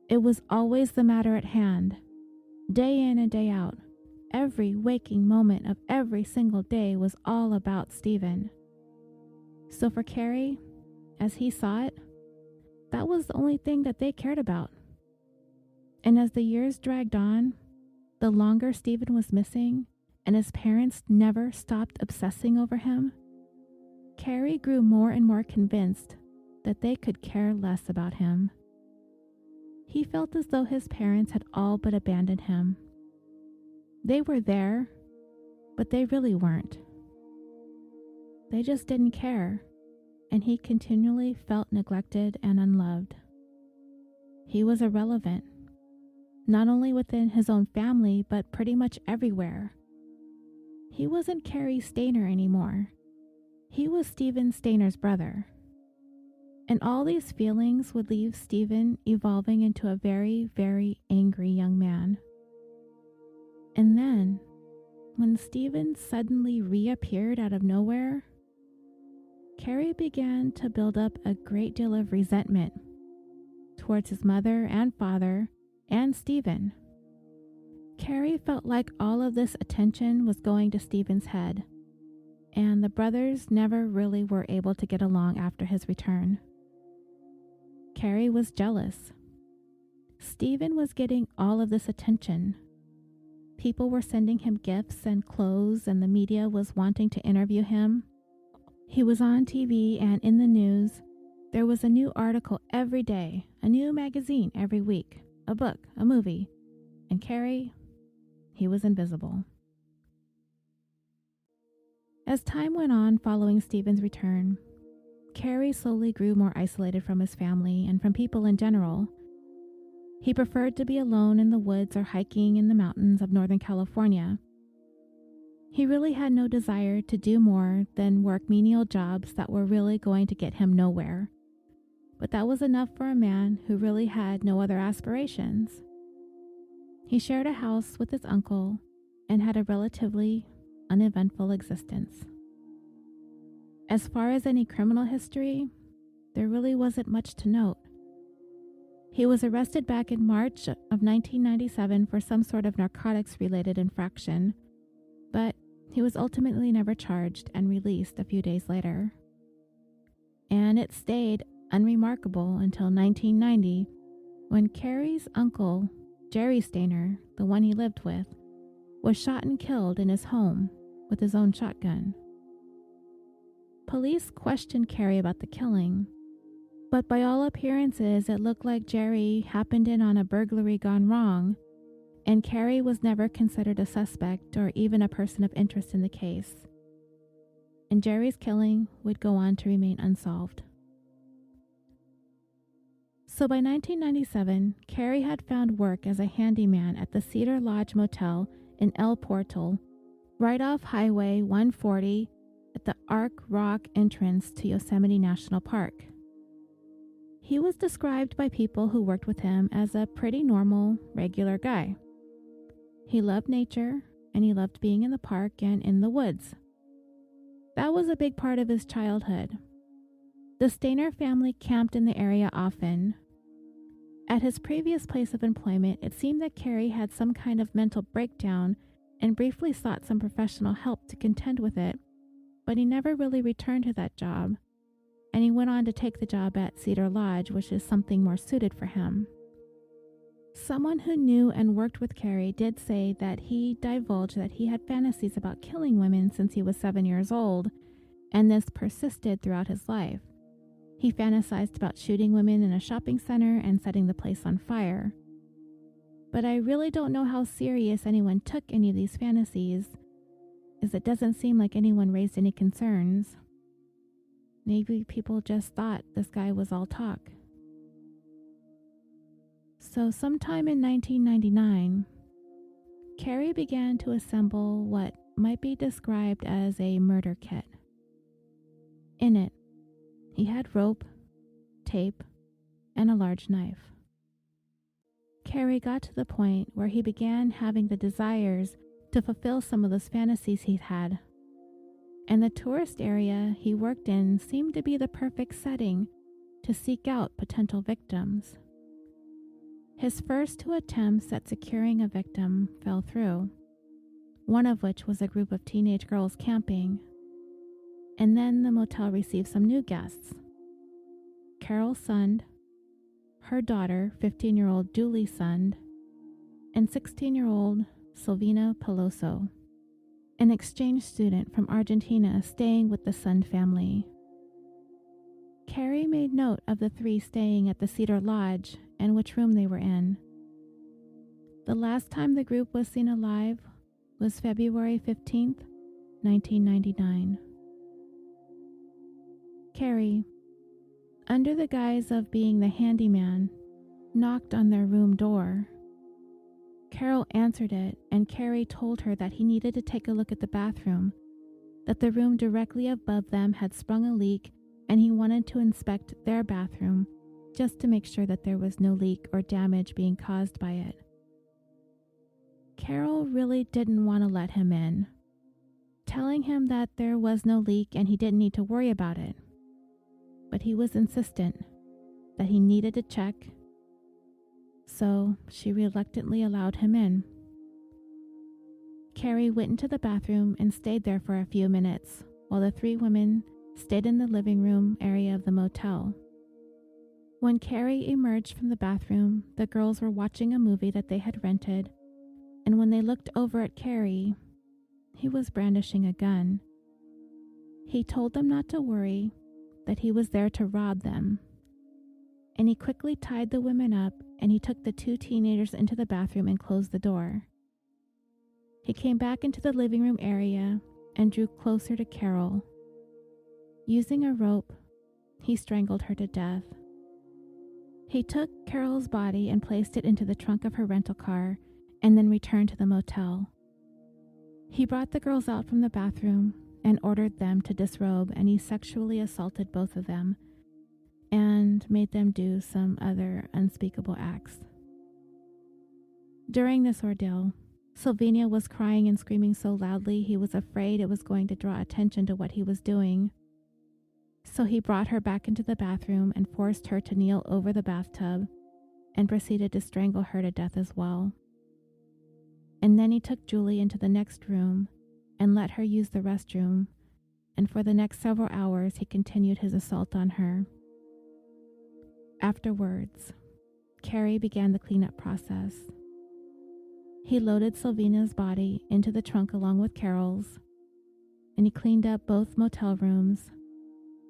It was always the matter at hand. Day in and day out, every waking moment of every single day was all about Steven. So for Cary, as he saw it, that was the only thing that they cared about. And as the years dragged on, the longer Steven was missing, and his parents never stopped obsessing over him, Cary grew more and more convinced that they could care less about him. He felt as though his parents had all but abandoned him. They were there, but they really weren't. They just didn't care, and he continually felt neglected and unloved. He was irrelevant, not only within his own family, but pretty much everywhere. He wasn't Cary Stayner anymore. He was Steven Stayner's brother. And all these feelings would leave Steven evolving into a very, very angry young man. And then, when Steven suddenly reappeared out of nowhere, Cary began to build up a great deal of resentment towards his mother and father and Steven. Cary felt like all of this attention was going to Steven's head, and the brothers never really were able to get along after his return. Cary was jealous. Steven was getting all of this attention. People were sending him gifts and clothes, and the media was wanting to interview him. He was on TV and in the news. There was a new article every day, a new magazine every week, a book, a movie. And Cary, he was invisible. As time went on following Steven's return, Cary slowly grew more isolated from his family and from people in general. He preferred to be alone in the woods or hiking in the mountains of Northern California, He really had no desire to do more than work menial jobs that were really going to get him nowhere. But that was enough for a man who really had no other aspirations. He shared a house with his uncle and had a relatively uneventful existence. As far as any criminal history, there really wasn't much to note. He was arrested back in March of 1997 for some sort of narcotics-related infraction, but he was ultimately never charged and released a few days later. And it stayed unremarkable until 1990, when Cary's uncle, Cary Stayner, the one he lived with, was shot and killed in his home with his own shotgun. Police questioned Cary about the killing, but by all appearances it looked like Cary happened in on a burglary gone wrong, and Cary was never considered a suspect or even a person of interest in the case. And Cary's killing would go on to remain unsolved. So by 1997, Cary had found work as a handyman at the Cedar Lodge Motel in El Portal, right off Highway 140 at the Ark Rock entrance to Yosemite National Park. He was described by people who worked with him as a pretty normal, regular guy. He loved nature, and he loved being in the park and in the woods. That was a big part of his childhood. The Stayner family camped in the area often. At his previous place of employment, it seemed that Cary had some kind of mental breakdown and briefly sought some professional help to contend with it, but he never really returned to that job, and he went on to take the job at Cedar Lodge, which is something more suited for him. Someone who knew and worked with Cary did say that he divulged that he had fantasies about killing women since he was 7 years old, and this persisted throughout his life. He fantasized about shooting women in a shopping center and setting the place on fire. But I really don't know how serious anyone took any of these fantasies, as it doesn't seem like anyone raised any concerns. Maybe people just thought this guy was all talk. So sometime in 1999, Cary began to assemble what might be described as a murder kit. In it, he had rope, tape, and a large knife. Cary got to the point where he began having the desires to fulfill some of those fantasies he'd had, and the tourist area he worked in seemed to be the perfect setting to seek out potential victims. His first 2 attempts at securing a victim fell through, one of which was a group of teenage girls camping. And then the motel received some new guests. Carol Sund, her daughter, 15-year-old Julie Sund, and 16-year-old Silvina Peloso, an exchange student from Argentina staying with the Sund family. Cary made note of the 3 staying at the Cedar Lodge and which room they were in. The last time the group was seen alive was February 15th, 1999. Cary, under the guise of being the handyman, knocked on their room door. Carol answered it, and Cary told her that he needed to take a look at the bathroom, that the room directly above them had sprung a leak, and he wanted to inspect their bathroom just to make sure that there was no leak or damage being caused by it. Carol really didn't want to let him in, telling him that there was no leak and he didn't need to worry about it. But he was insistent that he needed to check, so she reluctantly allowed him in. Cary went into the bathroom and stayed there for a few minutes while the 3 women stayed in the living room area of the motel. When Cary emerged from the bathroom, the girls were watching a movie that they had rented, and when they looked over at Cary, he was brandishing a gun. He told them not to worry, that he was there to rob them, and he quickly tied the women up, and he took the 2 teenagers into the bathroom and closed the door. He came back into the living room area and drew closer to Carol. Using a rope, he strangled her to death. He took Carol's body and placed it into the trunk of her rental car and then returned to the motel. He brought the girls out from the bathroom and ordered them to disrobe, and he sexually assaulted both of them and made them do some other unspeakable acts. During this ordeal, Sylvania was crying and screaming so loudly he was afraid it was going to draw attention to what he was doing. So he brought her back into the bathroom and forced her to kneel over the bathtub and proceeded to strangle her to death as well. And then he took Julie into the next room and let her use the restroom, and for the next several hours he continued his assault on her. Afterwards, Cary began the cleanup process. He loaded Sylvania's body into the trunk along with Carol's, and he cleaned up both motel rooms,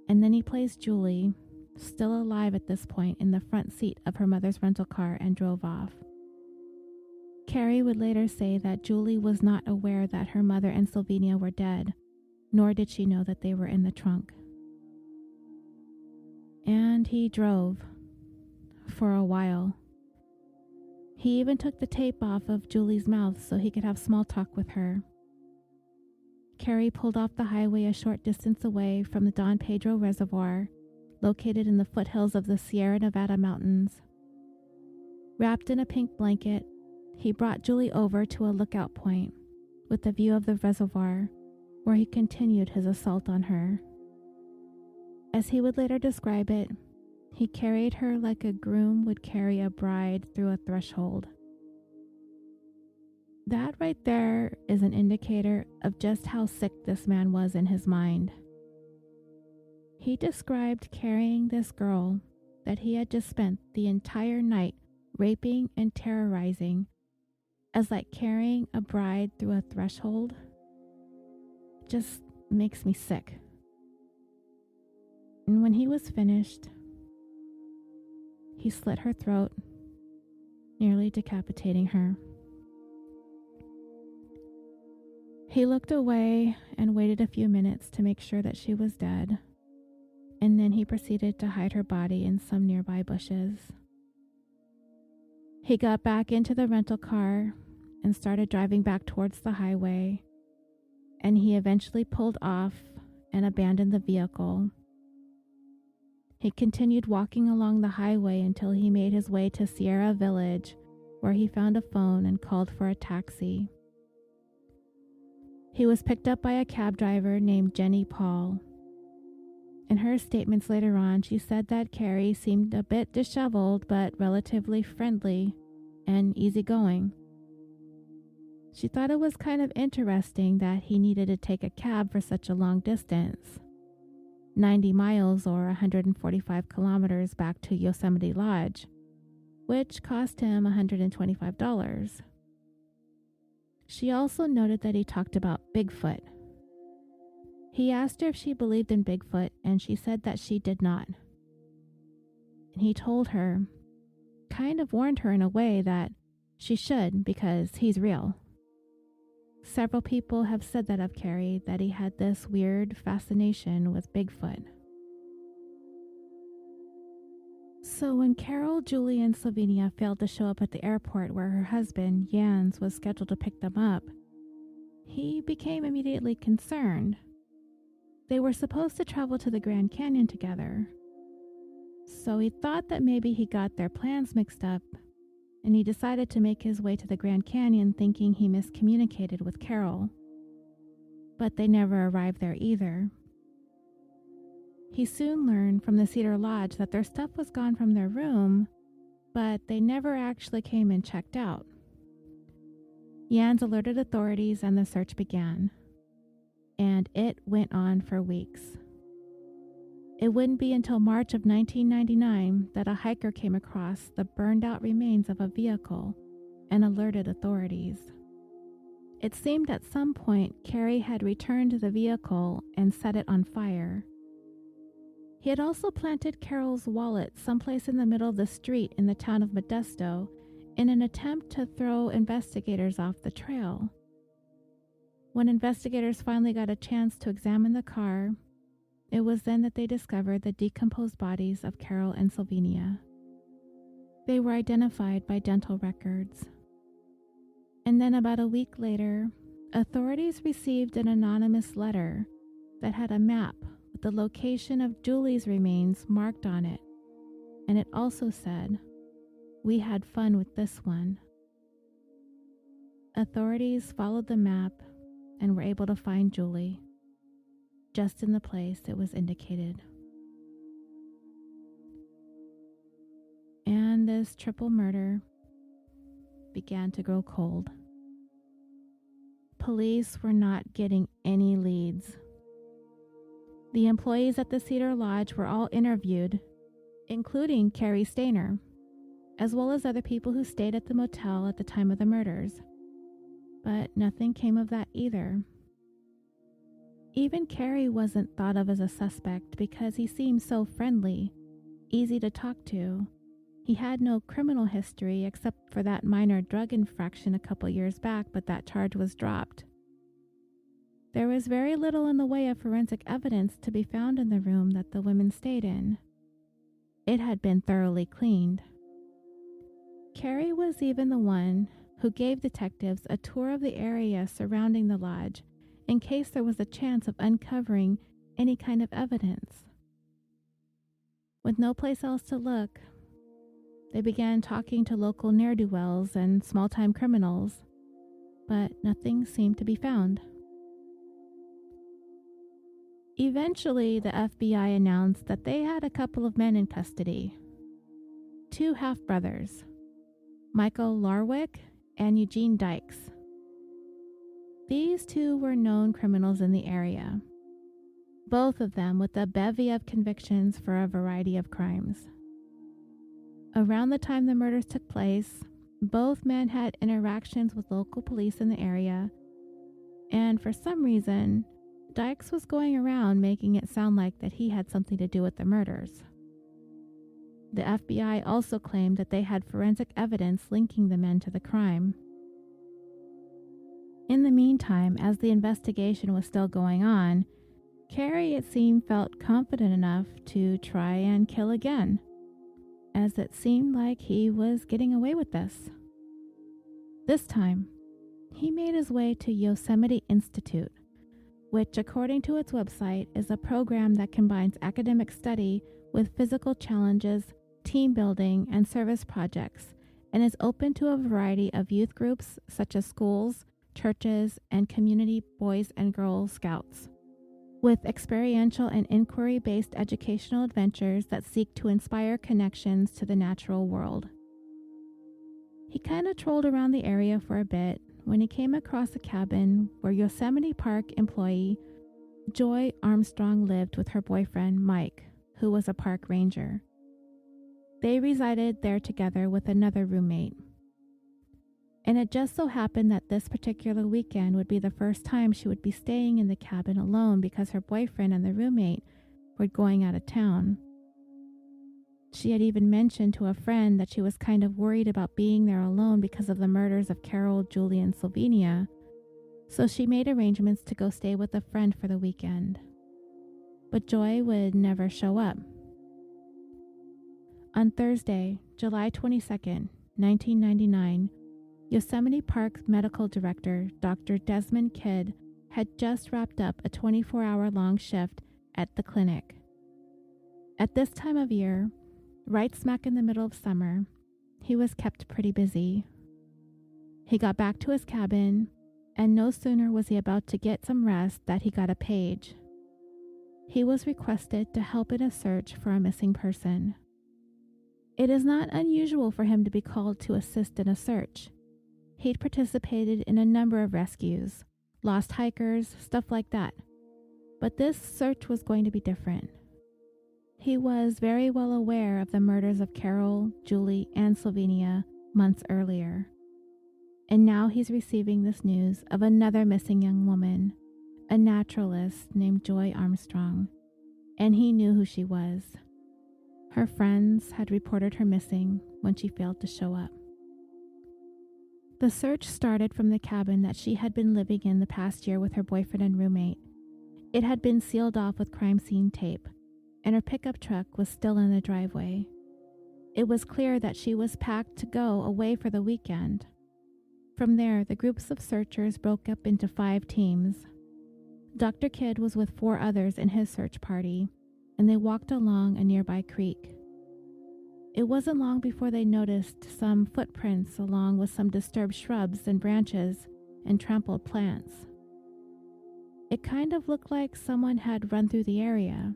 and then he placed Julie, still alive at this point, in the front seat of her mother's rental car and drove off. Cary would later say that Julie was not aware that her mother and Sylvania were dead, nor did she know that they were in the trunk. And he drove for a while. He even took the tape off of Julie's mouth so he could have small talk with her. Cary pulled off the highway a short distance away from the Don Pedro Reservoir, located in the foothills of the Sierra Nevada mountains. Wrapped in a pink blanket, he brought Julie over to a lookout point with a view of the reservoir, where he continued his assault on her. As he would later describe it, he carried her like a groom would carry a bride through a threshold. That right there is an indicator of just how sick this man was in his mind. He described carrying this girl that he had just spent the entire night raping and terrorizing as like carrying a bride through a threshold. It just makes me sick. And when he was finished, he slit her throat, nearly decapitating her. He looked away and waited a few minutes to make sure that she was dead, and then he proceeded to hide her body in some nearby bushes. He got back into the rental car and started driving back towards the highway, and he eventually pulled off and abandoned the vehicle. He continued walking along the highway until he made his way to Sierra Village, where he found a phone and called for a taxi. He was picked up by a cab driver named Jenny Paul. In her statements later on, she said that Cary seemed a bit disheveled but relatively friendly and easygoing. She thought it was kind of interesting that he needed to take a cab for such a long distance, 90 miles or 145 kilometers back to Yosemite Lodge, which cost him $125. She also noted that he talked about Bigfoot. He asked her if she believed in Bigfoot, and she said that she did not. And he told her, kind of warned her in a way that she should because he's real. Several people have said that of Cary, that he had this weird fascination with Bigfoot. So when Carol, Julie, and Sylvania failed to show up at the airport where her husband, Jans, was scheduled to pick them up, he became immediately concerned. They were supposed to travel to the Grand Canyon together, so he thought that maybe he got their plans mixed up, and he decided to make his way to the Grand Canyon thinking he miscommunicated with Carol. But they never arrived there either. He soon learned from the Cedar Lodge that their stuff was gone from their room, but they never actually came and checked out. Jans alerted authorities and the search began. And it went on for weeks. It wouldn't be until March of 1999 that a hiker came across the burned out remains of a vehicle and alerted authorities. It seemed at some point Cary had returned to the vehicle and set it on fire. He had also planted Carol's wallet someplace in the middle of the street in the town of Modesto in an attempt to throw investigators off the trail. When investigators finally got a chance to examine the car, it was then that they discovered the decomposed bodies of Carol and Sylvania. They were identified by dental records. And then about a week later, Authorities received an anonymous letter that had a map with the location of Julie's remains marked on it, and it also said, "We had fun with this one." Authorities followed the map and were able to find Julie, just in the place it was indicated. And this triple murder began to grow cold. Police were not getting any leads. The employees at the Cedar Lodge were all interviewed, including Cary Stayner, as well as other people who stayed at the motel at the time of the murders. But nothing came of that either. Even Cary wasn't thought of as a suspect because he seemed so friendly, easy to talk to. He had no criminal history except for that minor drug infraction a couple years back, but that charge was dropped. There was very little in the way of forensic evidence to be found in the room that the women stayed in. It had been thoroughly cleaned. Cary was even the one who gave detectives a tour of the area surrounding the lodge in case there was a chance of uncovering any kind of evidence. With no place else to look, they began talking to local ne'er-do-wells and small-time criminals, but nothing seemed to be found. Eventually, the FBI announced that they had a couple of men in custody. Two half-brothers, Michael Larwick and Eugene Dykes. These two were known criminals in the area, both of them with a bevy of convictions for a variety of crimes. Around the time the murders took place, both men had interactions with local police in the area, and for some reason, Dykes was going around making it sound like that he had something to do with the murders. The FBI also claimed that they had forensic evidence linking the men to the crime. In the meantime, as the investigation was still going on, Cary, it seemed, felt confident enough to try and kill again, as it seemed like he was getting away with this. This time, he made his way to Yosemite Institute, which, according to its website, is a program that combines academic study with physical challenges, team building, and service projects, and is open to a variety of youth groups such as schools, churches, and community boys and girl scouts, with experiential and inquiry-based educational adventures that seek to inspire connections to the natural world. He kind of trolled around the area for a bit when he came across a cabin where Yosemite Park employee Joy Armstrong lived with her boyfriend Mike, who was a park ranger. They resided there together with another roommate. And it just so happened that this particular weekend would be the first time she would be staying in the cabin alone because her boyfriend and the roommate were going out of town. She had even mentioned to a friend that she was kind of worried about being there alone because of the murders of Carol, Julie, and Sylvania, so she made arrangements to go stay with a friend for the weekend. But Joy would never show up. On Thursday, July 22nd, 1999, Yosemite Park Medical Director Dr. Desmond Kidd had just wrapped up a 24-hour-long shift at the clinic. At this time of year, right smack in the middle of summer, he was kept pretty busy. He got back to his cabin, and no sooner was he about to get some rest that he got a page. He was requested to help in a search for a missing person. It is not unusual for him to be called to assist in a search. He'd participated in a number of rescues, lost hikers, stuff like that. But this search was going to be different. He was very well aware of the murders of Carol, Julie, and Sylvania months earlier. And now he's receiving this news of another missing young woman, a naturalist named Joy Armstrong, and he knew who she was. Her friends had reported her missing when she failed to show up. The search started from the cabin that she had been living in the past year with her boyfriend and roommate. It had been sealed off with crime scene tape, and her pickup truck was still in the driveway. It was clear that she was packed to go away for the weekend. From there, the groups of searchers broke up into 5 teams. Dr. Kidd was with 4 others in his search party, and they walked along a nearby creek. It wasn't long before they noticed some footprints along with some disturbed shrubs and branches and trampled plants. It kind of looked like someone had run through the area.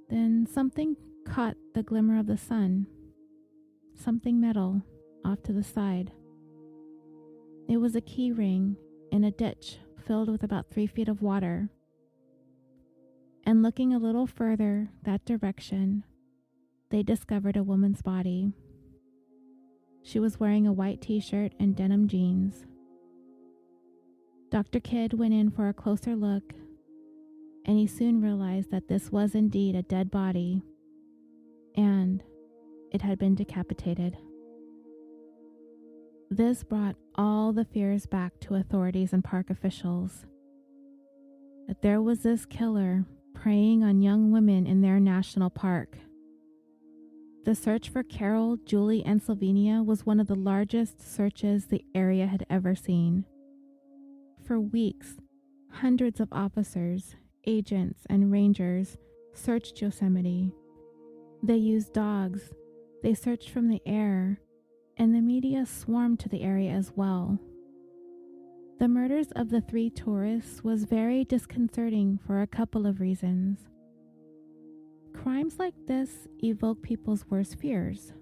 Then something caught the glimmer of the sun, something metal off to the side. It was a key ring in a ditch filled with about 3 feet of water. And looking a little further that direction, they discovered a woman's body. She was wearing a white t-shirt and denim jeans. Dr. Kidd went in for a closer look, and he soon realized that this was indeed a dead body, and it had been decapitated. This brought all the fears back to authorities and park officials. That there was this killer preying on young women in their national park. The search for Carol, Julie, and Sylvania was one of the largest searches the area had ever seen. For weeks, hundreds of officers, agents, and rangers searched Yosemite. They used dogs, they searched from the air, and the media swarmed to the area as well. The murders of the 3 tourists was very disconcerting for a couple of reasons. Crimes like this evoke people's worst fears.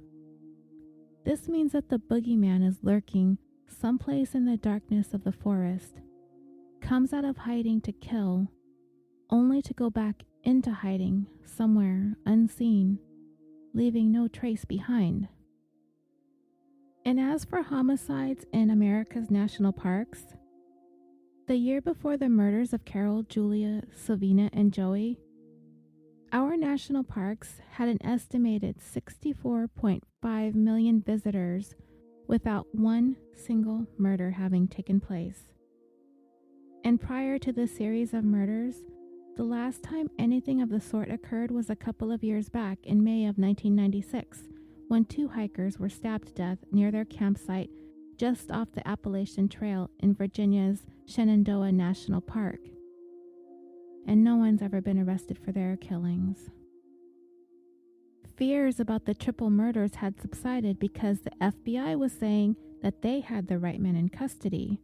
This means that the boogeyman is lurking someplace in the darkness of the forest, comes out of hiding to kill, only to go back into hiding somewhere unseen, leaving no trace behind. And as for homicides in America's national parks, the year before the murders of Carol, Julia, Sylvina, and Joey, our national parks had an estimated 64.5 million visitors without one single murder having taken place. And prior to this series of murders, the last time anything of the sort occurred was a couple of years back in May of 1996, when 2 hikers were stabbed to death near their campsite just off the Appalachian Trail in Virginia's Shenandoah National Park. And no one's ever been arrested for their killings. Fears about the triple murders had subsided because the FBI was saying that they had the right men in custody,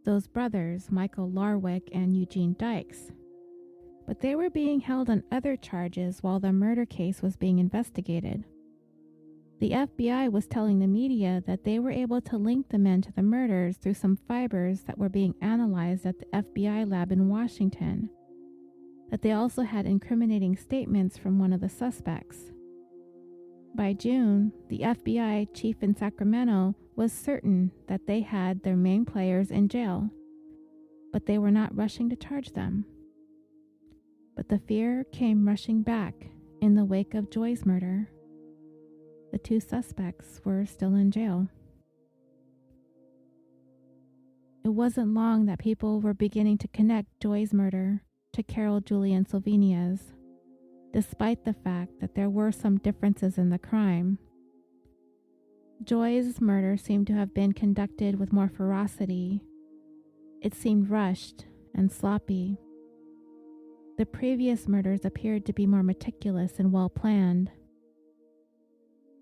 those brothers, Michael Larwick and Eugene Dykes. But they were being held on other charges while the murder case was being investigated. The FBI was telling the media that they were able to link the men to the murders through some fibers that were being analyzed at the FBI lab in Washington, that they also had incriminating statements from one of the suspects. By June, the FBI chief in Sacramento was certain that they had their main players in jail, but they were not rushing to charge them. But the fear came rushing back in the wake of Joy's murder. The 2 suspects were still in jail. It wasn't long that people were beginning to connect Joy's murder to Carol, Julie, and Sylvinia's, despite the fact that there were some differences in the crime. Joy's murder seemed to have been conducted with more ferocity. It seemed rushed and sloppy. The previous murders appeared to be more meticulous and well-planned.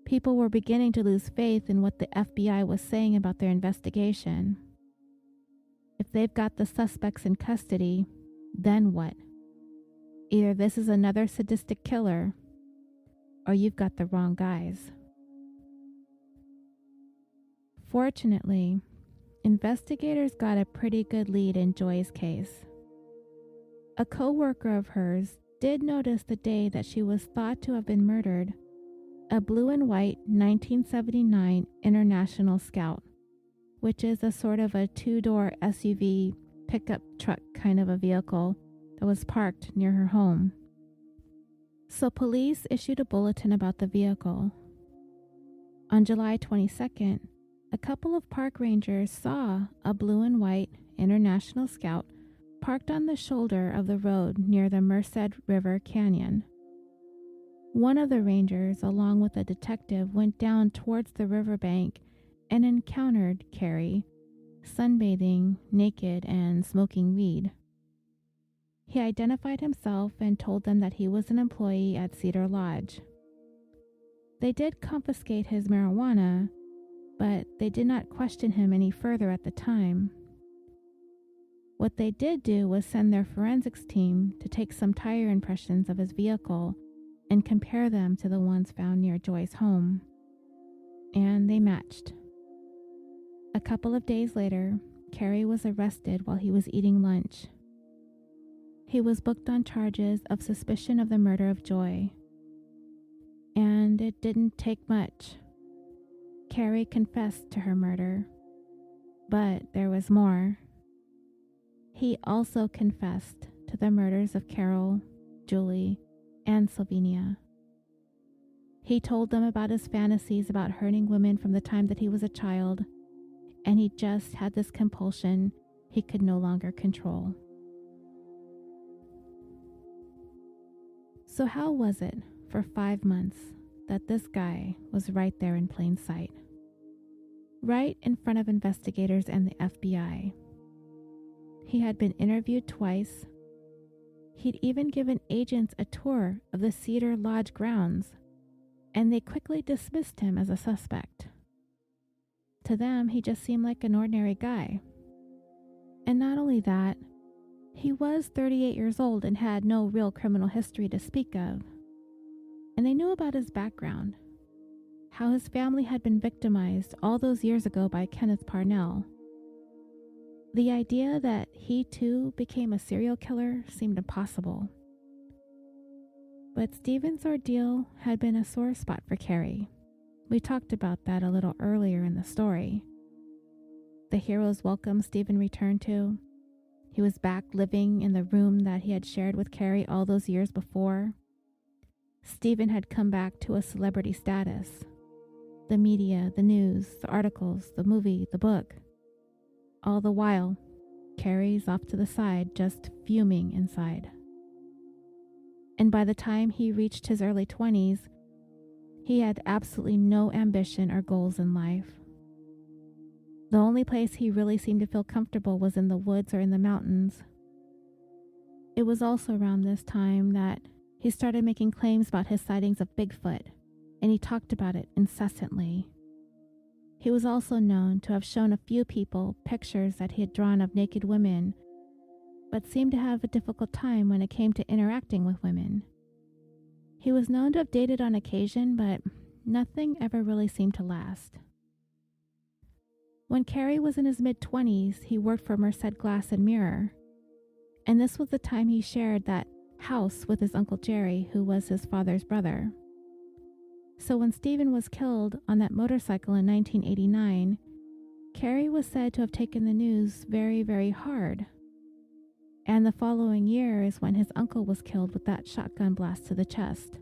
People were beginning to lose faith in what the FBI was saying about their investigation. If they've got the suspects in custody, then what? Either this is another sadistic killer, or you've got the wrong guys. Fortunately, investigators got a pretty good lead in Joy's case. A co-worker of hers did notice the day that she was thought to have been murdered a blue and white 1979 International Scout, which is a sort of a 2-door SUV pickup truck kind of a vehicle that was parked near her home. So police issued a bulletin about the vehicle. On July 22nd, a couple of park rangers saw a blue and white International Scout parked on the shoulder of the road near the Merced River Canyon. One of the rangers, along with a detective, went down towards the riverbank and encountered Cary sunbathing, naked, and smoking weed. He identified himself and told them that he was an employee at Cedar Lodge. They did confiscate his marijuana, but they did not question him any further at the time. What they did do was send their forensics team to take some tire impressions of his vehicle and compare them to the ones found near Joy's home. And they matched. A couple of days later, Cary was arrested while he was eating lunch. He was booked on charges of suspicion of the murder of Joy. And it didn't take much. Cary confessed to her murder. But there was more. He also confessed to the murders of Carol, Julie, and Sylvania. He told them about his fantasies about hurting women from the time that he was a child, and he just had this compulsion he could no longer control. So how was it for 5 months that this guy was right there in plain sight? Right in front of investigators and the FBI. He had been interviewed twice. He'd even given agents a tour of the Cedar Lodge grounds, and they quickly dismissed him as a suspect. To them, he just seemed like an ordinary guy. And not only that, he was 38 years old and had no real criminal history to speak of. And they knew about his background, how his family had been victimized all those years ago by Kenneth Parnell. The idea that he too became a serial killer seemed impossible. But Steven's ordeal had been a sore spot for Cary. We talked about that a little earlier in the story. The hero's welcome Steven returned to. He was back living in the room that he had shared with Cary all those years before. Steven had come back to a celebrity status. The media, the news, the articles, the movie, the book. All the while, Cary's off to the side, just fuming inside. And by the time he reached his early 20s, he had absolutely no ambition or goals in life. The only place he really seemed to feel comfortable was in the woods or in the mountains. It was also around this time that he started making claims about his sightings of Bigfoot, and he talked about it incessantly. He was also known to have shown a few people pictures that he had drawn of naked women, but seemed to have a difficult time when it came to interacting with women. He was known to have dated on occasion, but nothing ever really seemed to last. When Cary was in his mid-20s, he worked for Merced Glass and Mirror, and this was the time he shared that house with his Uncle Jerry, who was his father's brother. So when Steven was killed on that motorcycle in 1989, Cary was said to have taken the news very, very hard. And the following year is when his uncle was killed with that shotgun blast to the chest.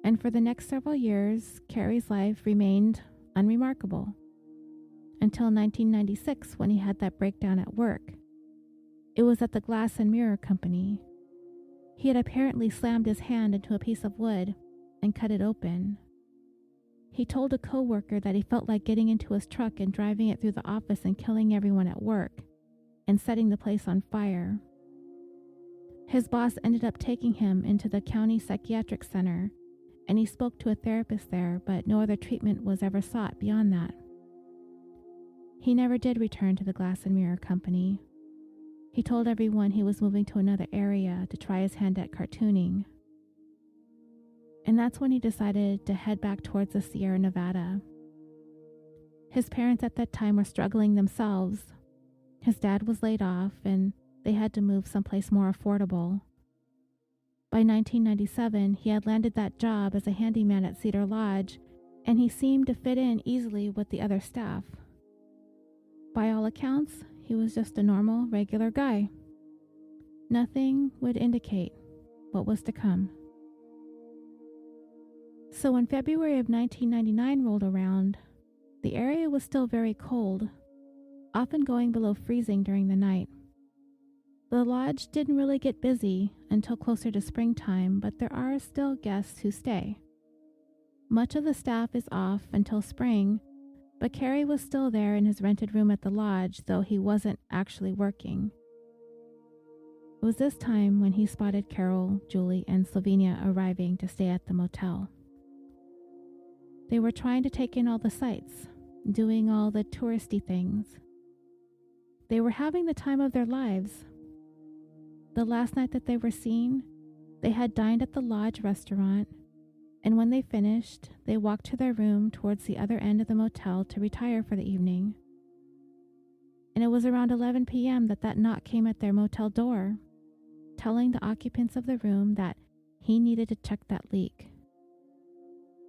And for the next several years, Cary's life remained unremarkable. Until 1996, when he had that breakdown at work. It was at the Glass and Mirror Company. He had apparently slammed his hand into a piece of wood and cut it open. He told a coworker that he felt like getting into his truck and driving it through the office and killing everyone at work and setting the place on fire. His boss ended up taking him into the county psychiatric center, and he spoke to a therapist there, but no other treatment was ever sought beyond that. He never did return to the Glass and Mirror Company. He told everyone he was moving to another area to try his hand at cartooning. And that's when he decided to head back towards the Sierra Nevada. His parents at that time were struggling themselves. His dad was laid off, and they had to move someplace more affordable. By 1997, he had landed that job as a handyman at Cedar Lodge, and he seemed to fit in easily with the other staff. By all accounts, he was just a normal, regular guy. Nothing would indicate what was to come. So when February of 1999 rolled around, the area was still very cold, often going below freezing during the night. The lodge didn't really get busy until closer to springtime, but there are still guests who stay. Much of the staff is off until spring, But Cary was still there in his rented room at the lodge, though he wasn't actually working. It was this time when he spotted Carol, Julie, and Slovenia arriving to stay at the motel. They were trying to take in all the sights, doing all the touristy things. They were having the time of their lives. The last night that they were seen, they had dined at the lodge restaurant, and when they finished, they walked to their room towards the other end of the motel to retire for the evening. And it was around 11 p.m. that knock came at their motel door, telling the occupants of the room that he needed to check that leak.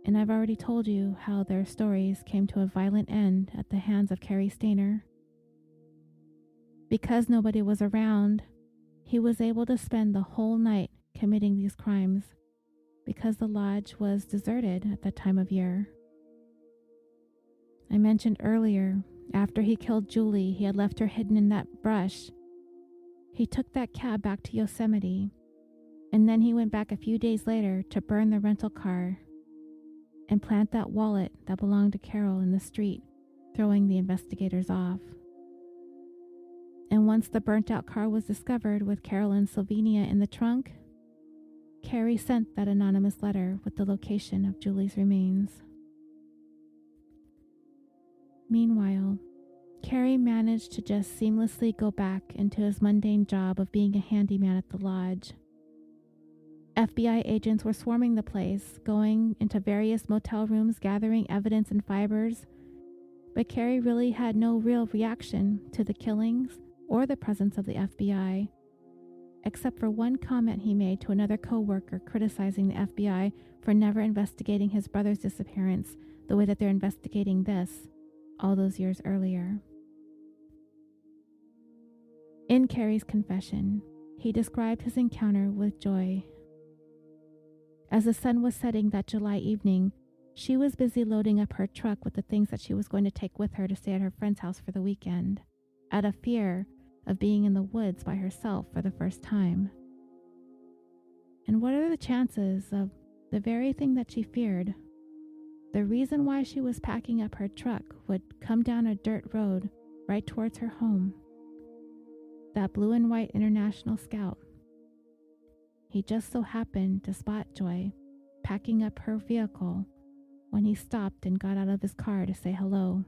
And I've already told you how their stories came to a violent end at the hands of Cary Stayner. Because nobody was around, he was able to spend the whole night committing these crimes, because the lodge was deserted at that time of year. I mentioned earlier, after he killed Julie, he had left her hidden in that brush. He took that cab back to Yosemite, and then he went back a few days later to burn the rental car and plant that wallet that belonged to Carol in the street, throwing the investigators off. And once the burnt-out car was discovered with Carol and Slovenia in the trunk, Cary sent that anonymous letter with the location of Julie's remains. Meanwhile, Cary managed to just seamlessly go back into his mundane job of being a handyman at the lodge. FBI agents were swarming the place, going into various motel rooms, gathering evidence and fibers, but Cary really had no real reaction to the killings or the presence of the FBI, except for one comment he made to another co-worker criticizing the FBI for never investigating his brother's disappearance the way that they're investigating this all those years earlier. In Cary's confession, he described his encounter with Joy. As the sun was setting that July evening, she was busy loading up her truck with the things that she was going to take with her to stay at her friend's house for the weekend, out of fear of being in the woods by herself for the first time. And what are the chances of the very thing that she feared, the reason why she was packing up her truck, would come down a dirt road right towards her home? That blue and white International Scout. He just so happened to spot Joy packing up her vehicle when he stopped and got out of his car to say hello.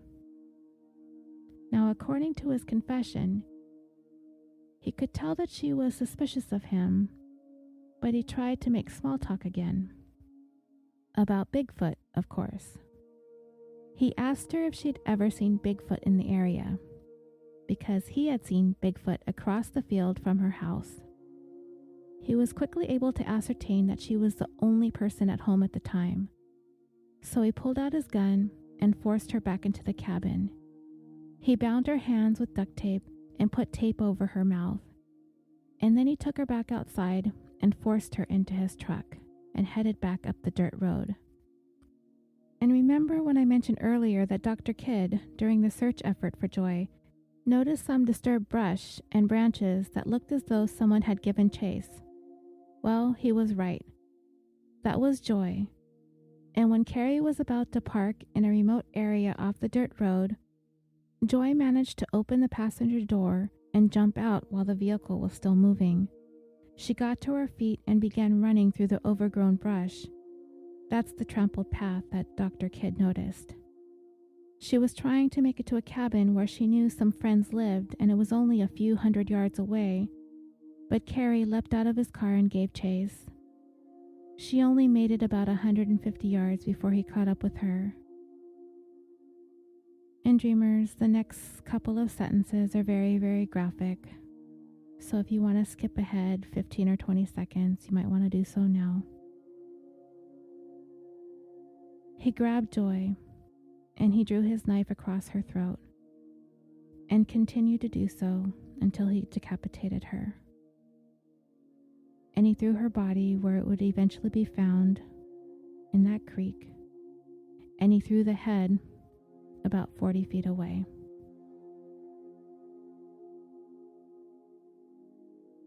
Now, according to his confession, he could tell that she was suspicious of him, but he tried to make small talk again. About Bigfoot, of course. He asked her if she'd ever seen Bigfoot in the area, because he had seen Bigfoot across the field from her house. He was quickly able to ascertain that she was the only person at home at the time, so he pulled out his gun and forced her back into the cabin. He bound her hands with duct tape and put tape over her mouth, and then he took her back outside and forced her into his truck and headed back up the dirt road. And remember when I mentioned earlier that Dr. Kidd, during the search effort for Joy, noticed some disturbed brush and branches that looked as though someone had given chase? Well, he was right. That was Joy. And when Cary was about to park in a remote area off the dirt road, Joy managed to open the passenger door and jump out while the vehicle was still moving. She got to her feet and began running through the overgrown brush. That's the trampled path that Dr. Kidd noticed. She was trying to make it to a cabin where she knew some friends lived, and it was only a few hundred yards away, but Cary leapt out of his car and gave chase. She only made it about 150 yards before he caught up with her. And dreamers, the next couple of sentences are very, very graphic. So if you want to skip ahead 15 or 20 seconds, you might want to do so now. He grabbed Joy, and he drew his knife across her throat, and continued to do so until he decapitated her. And he threw her body where it would eventually be found, in that creek, and he threw the head about 40 feet away.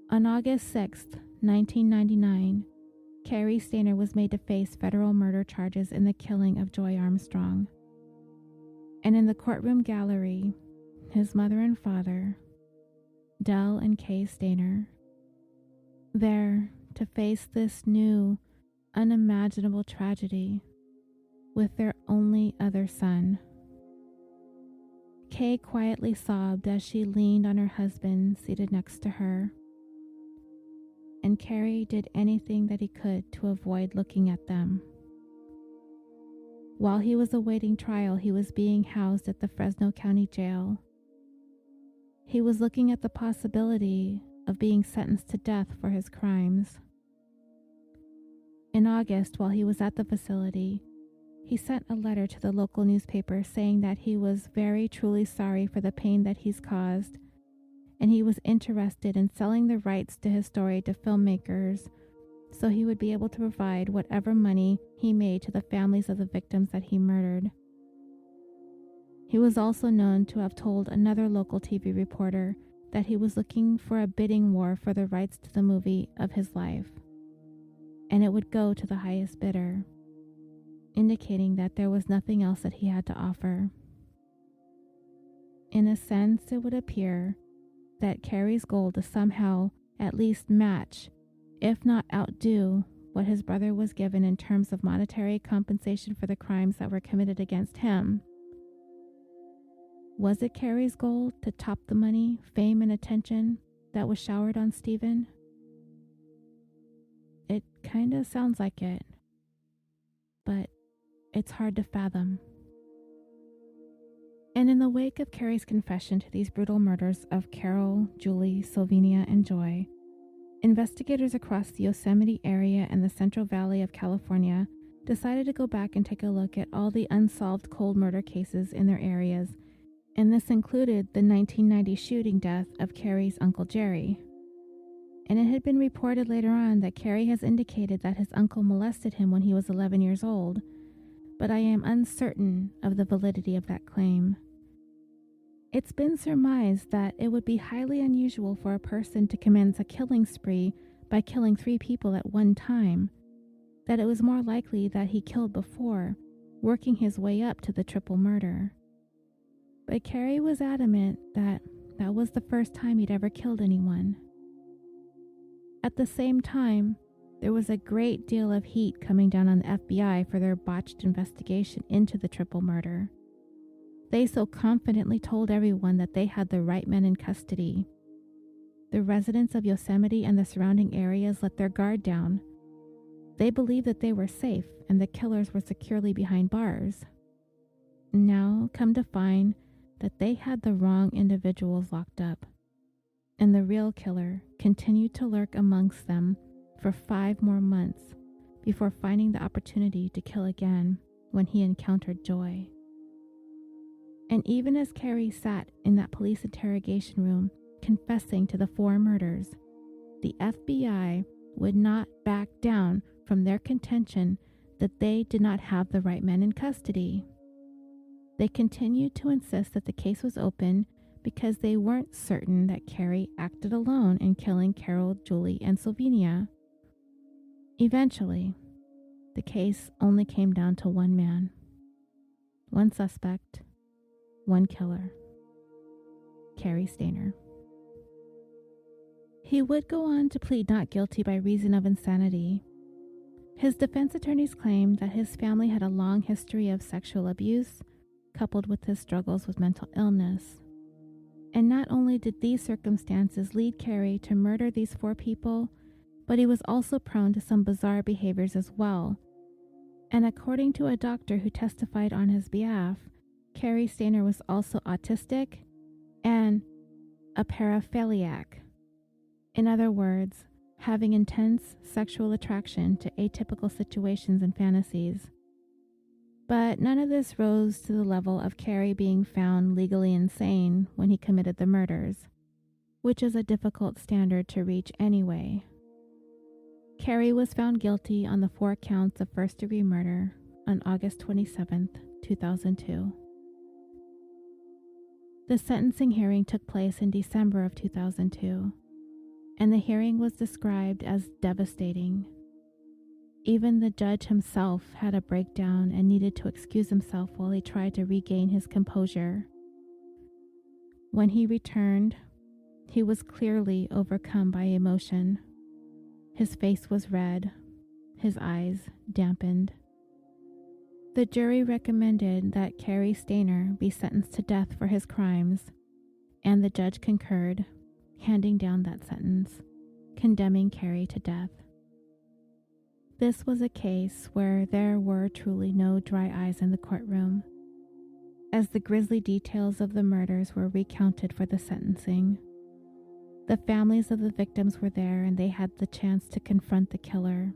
On August 6th, 1999, Cary Stayner was made to face federal murder charges in the killing of Joy Armstrong. And in the courtroom gallery, his mother and father, Del and Cary Stayner, there to face this new, unimaginable tragedy with their only other son. Kay quietly sobbed as she leaned on her husband seated next to her, and Cary did anything that he could to avoid looking at them. While he was awaiting trial, he was being housed at the Fresno County Jail. He was looking at the possibility of being sentenced to death for his crimes. In August, while he was at the facility, he sent a letter to the local newspaper saying that he was very truly sorry for the pain that he's caused, and he was interested in selling the rights to his story to filmmakers so he would be able to provide whatever money he made to the families of the victims that he murdered. He was also known to have told another local TV reporter that he was looking for a bidding war for the rights to the movie of his life, and it would go to the highest bidder, indicating that there was nothing else that he had to offer. In a sense, it would appear that Cary's goal to somehow at least match, if not outdo, what his brother was given in terms of monetary compensation for the crimes that were committed against him. Was it Cary's goal to top the money, fame, and attention that was showered on Steven? It kind of sounds like it, but it's hard to fathom. And in the wake of Cary's confession to these brutal murders of Carol, Julie, Sylvania, and Joy, investigators across the Yosemite area and the Central Valley of California decided to go back and take a look at all the unsolved cold murder cases in their areas, and this included the 1990 shooting death of Cary's Uncle Jerry. And it had been reported later on that Cary has indicated that his uncle molested him when he was 11 years old, but I am uncertain of the validity of that claim. It's been surmised that it would be highly unusual for a person to commence a killing spree by killing 3 people at one time, that it was more likely that he killed before, working his way up to the triple murder. But Cary was adamant that that was the first time he'd ever killed anyone. At the same time, there was a great deal of heat coming down on the FBI for their botched investigation into the triple murder. They so confidently told everyone that they had the right men in custody. The residents of Yosemite and the surrounding areas let their guard down. They believed that they were safe and the killers were securely behind bars. Now, come to find that they had the wrong individuals locked up, and the real killer continued to lurk amongst them for 5 more months before finding the opportunity to kill again when he encountered Joy. And even as Cary sat in that police interrogation room confessing to the 4 murders, the FBI would not back down from their contention that they did not have the right men in custody. They continued to insist that the case was open because they weren't certain that Cary acted alone in killing Carol, Julie, and Sylvania. Eventually, the case only came down to 1 man, 1 suspect, 1 killer, Cary Stayner. He would go on to plead not guilty by reason of insanity. His defense attorneys claimed that his family had a long history of sexual abuse, coupled with his struggles with mental illness. And not only did these circumstances lead Cary to murder these 4 people, but he was also prone to some bizarre behaviors as well. And according to a doctor who testified on his behalf, Cary Stayner was also autistic and a paraphiliac. In other words, having intense sexual attraction to atypical situations and fantasies. But none of this rose to the level of Cary being found legally insane when he committed the murders, which is a difficult standard to reach anyway. Cary was found guilty on the 4 counts of first-degree murder on August 27, 2002. The sentencing hearing took place in December of 2002, and the hearing was described as devastating. Even the judge himself had a breakdown and needed to excuse himself while he tried to regain his composure. When he returned, he was clearly overcome by emotion. His face was red, his eyes dampened. The jury recommended that Cary Stayner be sentenced to death for his crimes, and the judge concurred, handing down that sentence, condemning Cary to death. This was a case where there were truly no dry eyes in the courtroom, as the grisly details of the murders were recounted for the sentencing. The families of the victims were there and they had the chance to confront the killer.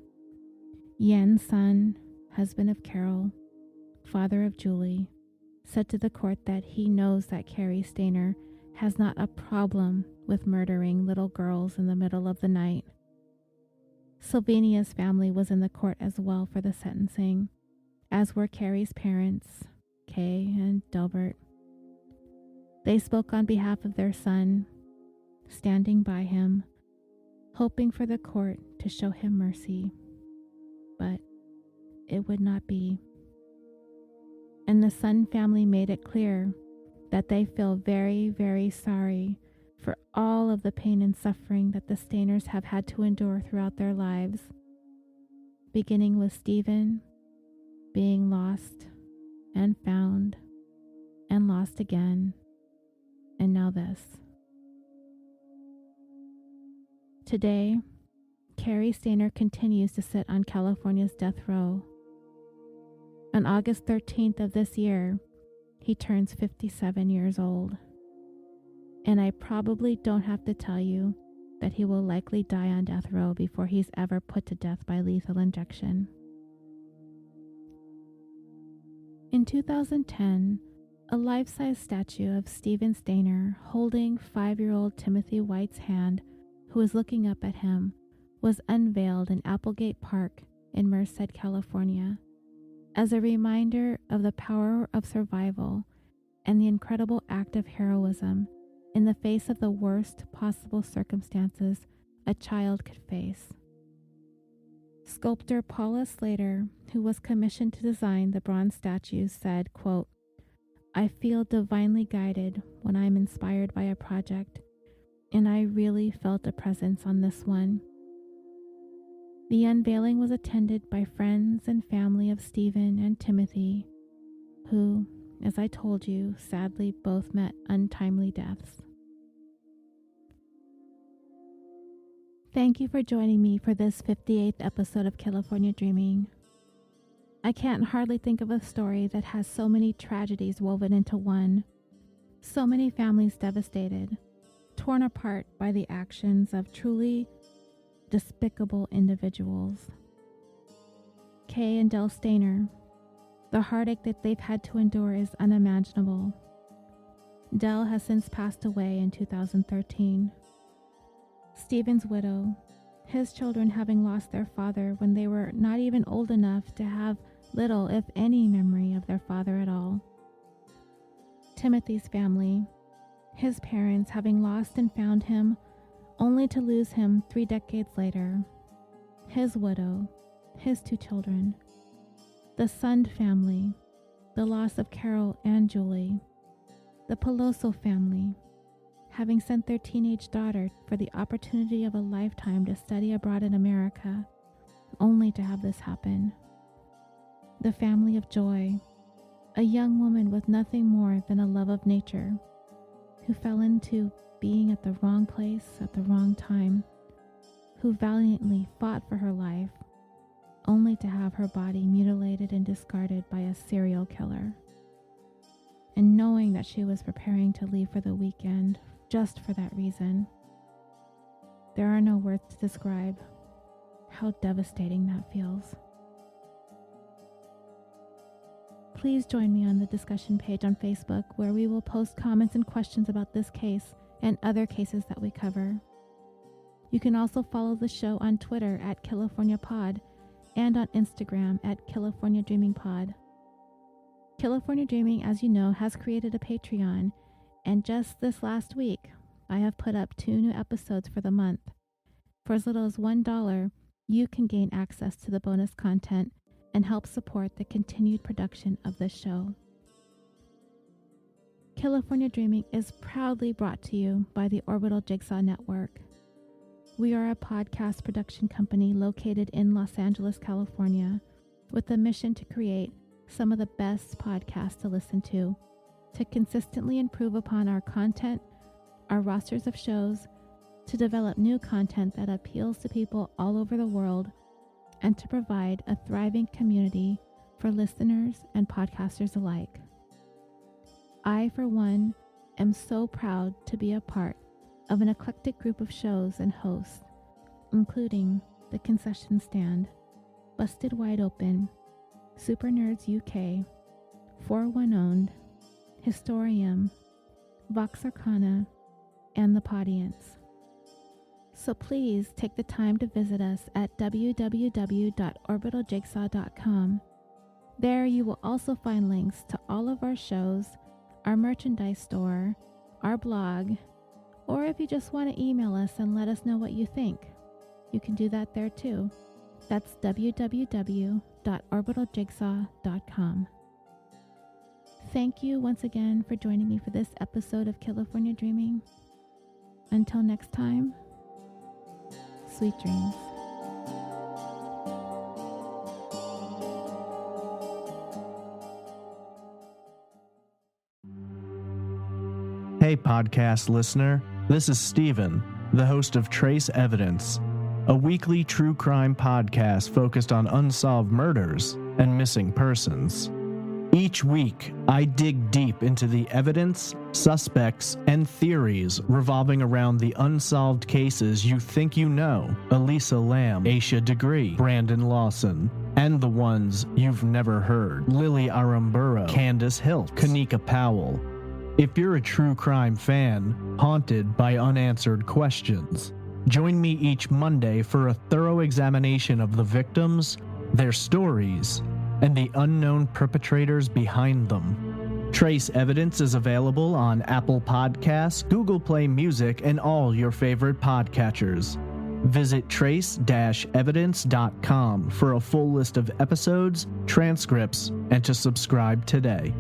Yen's son, husband of Carol, father of Julie, said to the court that he knows that Cary Stayner has not a problem with murdering little girls in the middle of the night. Sylvania's family was in the court as well for the sentencing, as were Cary's parents, Kay and Delbert. They spoke on behalf of their son, standing by him, hoping for the court to show him mercy. But it would not be. And the Sun family made it clear that they feel very, very sorry for all of the pain and suffering that the Stayners have had to endure throughout their lives, beginning with Steven being lost and found and lost again, and now this. Today, Cary Stayner continues to sit on California's death row. On August 13th of this year, he turns 57 years old. And I probably don't have to tell you that he will likely die on death row before he's ever put to death by lethal injection. In 2010, a life-size statue of Steven Stayner holding 5-year-old Timothy White's hand, who was looking up at him, was unveiled in Applegate Park in Merced, California, as a reminder of the power of survival and the incredible act of heroism in the face of the worst possible circumstances a child could face. Sculptor Paula Slater, who was commissioned to design the bronze statue, said, quote, "I feel divinely guided when I'm inspired by a project, and I really felt a presence on this one." The unveiling was attended by friends and family of Steven and Timothy, who, as I told you, sadly both met untimely deaths. Thank you for joining me for this 58th episode of California Dreaming. I can't hardly think of a story that has so many tragedies woven into one, so many families devastated, torn apart by the actions of truly despicable individuals. Kay and Del Stayner, the heartache that they've had to endure is unimaginable. Del has since passed away in 2013. Steven's widow, his children having lost their father when they were not even old enough to have little, if any, memory of their father at all. Timothy's family, his parents having lost and found him only to lose him 3 decades later. His widow, his 2 children. The Sund family, the loss of Carol and Julie. The Peloso family, having sent their teenage daughter for the opportunity of a lifetime to study abroad in America, only to have this happen. The family of Joy, a young woman with nothing more than a love of nature, who fell into being at the wrong place at the wrong time, who valiantly fought for her life, only to have her body mutilated and discarded by a serial killer. And knowing that she was preparing to leave for the weekend just for that reason, there are no words to describe how devastating that feels. Please join me on the discussion page on Facebook, where we will post comments and questions about this case and other cases that we cover. You can also follow the show on Twitter at CaliforniaPod and on Instagram at California Dreaming Pod. California Dreaming, as you know, has created a Patreon, and just this last week, I have put up 2 new episodes for the month. For as little as $1, you can gain access to the bonus content and help support the continued production of this show. California Dreaming is proudly brought to you by the Orbital Jigsaw Network. We are a podcast production company located in Los Angeles, California, with a mission to create some of the best podcasts to listen to consistently improve upon our content, our rosters of shows, to develop new content that appeals to people all over the world, and to provide a thriving community for listeners and podcasters alike. I, for one, am so proud to be a part of an eclectic group of shows and hosts, including The Concession Stand, Busted Wide Open, Super Nerds UK, 41 Owned, Historium, Vox Arcana, and The Podience. So please take the time to visit us at www.orbitaljigsaw.com. There you will also find links to all of our shows, our merchandise store, our blog, or if you just want to email us and let us know what you think, you can do that there too. That's www.orbitaljigsaw.com. Thank you once again for joining me for this episode of California Dreaming. Until next time, sweet dreams. Hey podcast listener, this is Steven, the host of Trace Evidence, a weekly true crime podcast focused on unsolved murders and missing persons. Each week, I dig deep into the evidence, suspects, and theories revolving around the unsolved cases you think you know: Elisa Lam, Aisha Degree, Brandon Lawson, and the ones you've never heard: Lily Aramburo, Candace Hilt, Kanika Powell. If you're a true crime fan, haunted by unanswered questions, join me each Monday for a thorough examination of the victims, their stories, and the unknown perpetrators behind them. Trace Evidence is available on Apple Podcasts, Google Play Music, and all your favorite podcatchers. Visit trace-evidence.com for a full list of episodes, transcripts, and to subscribe today.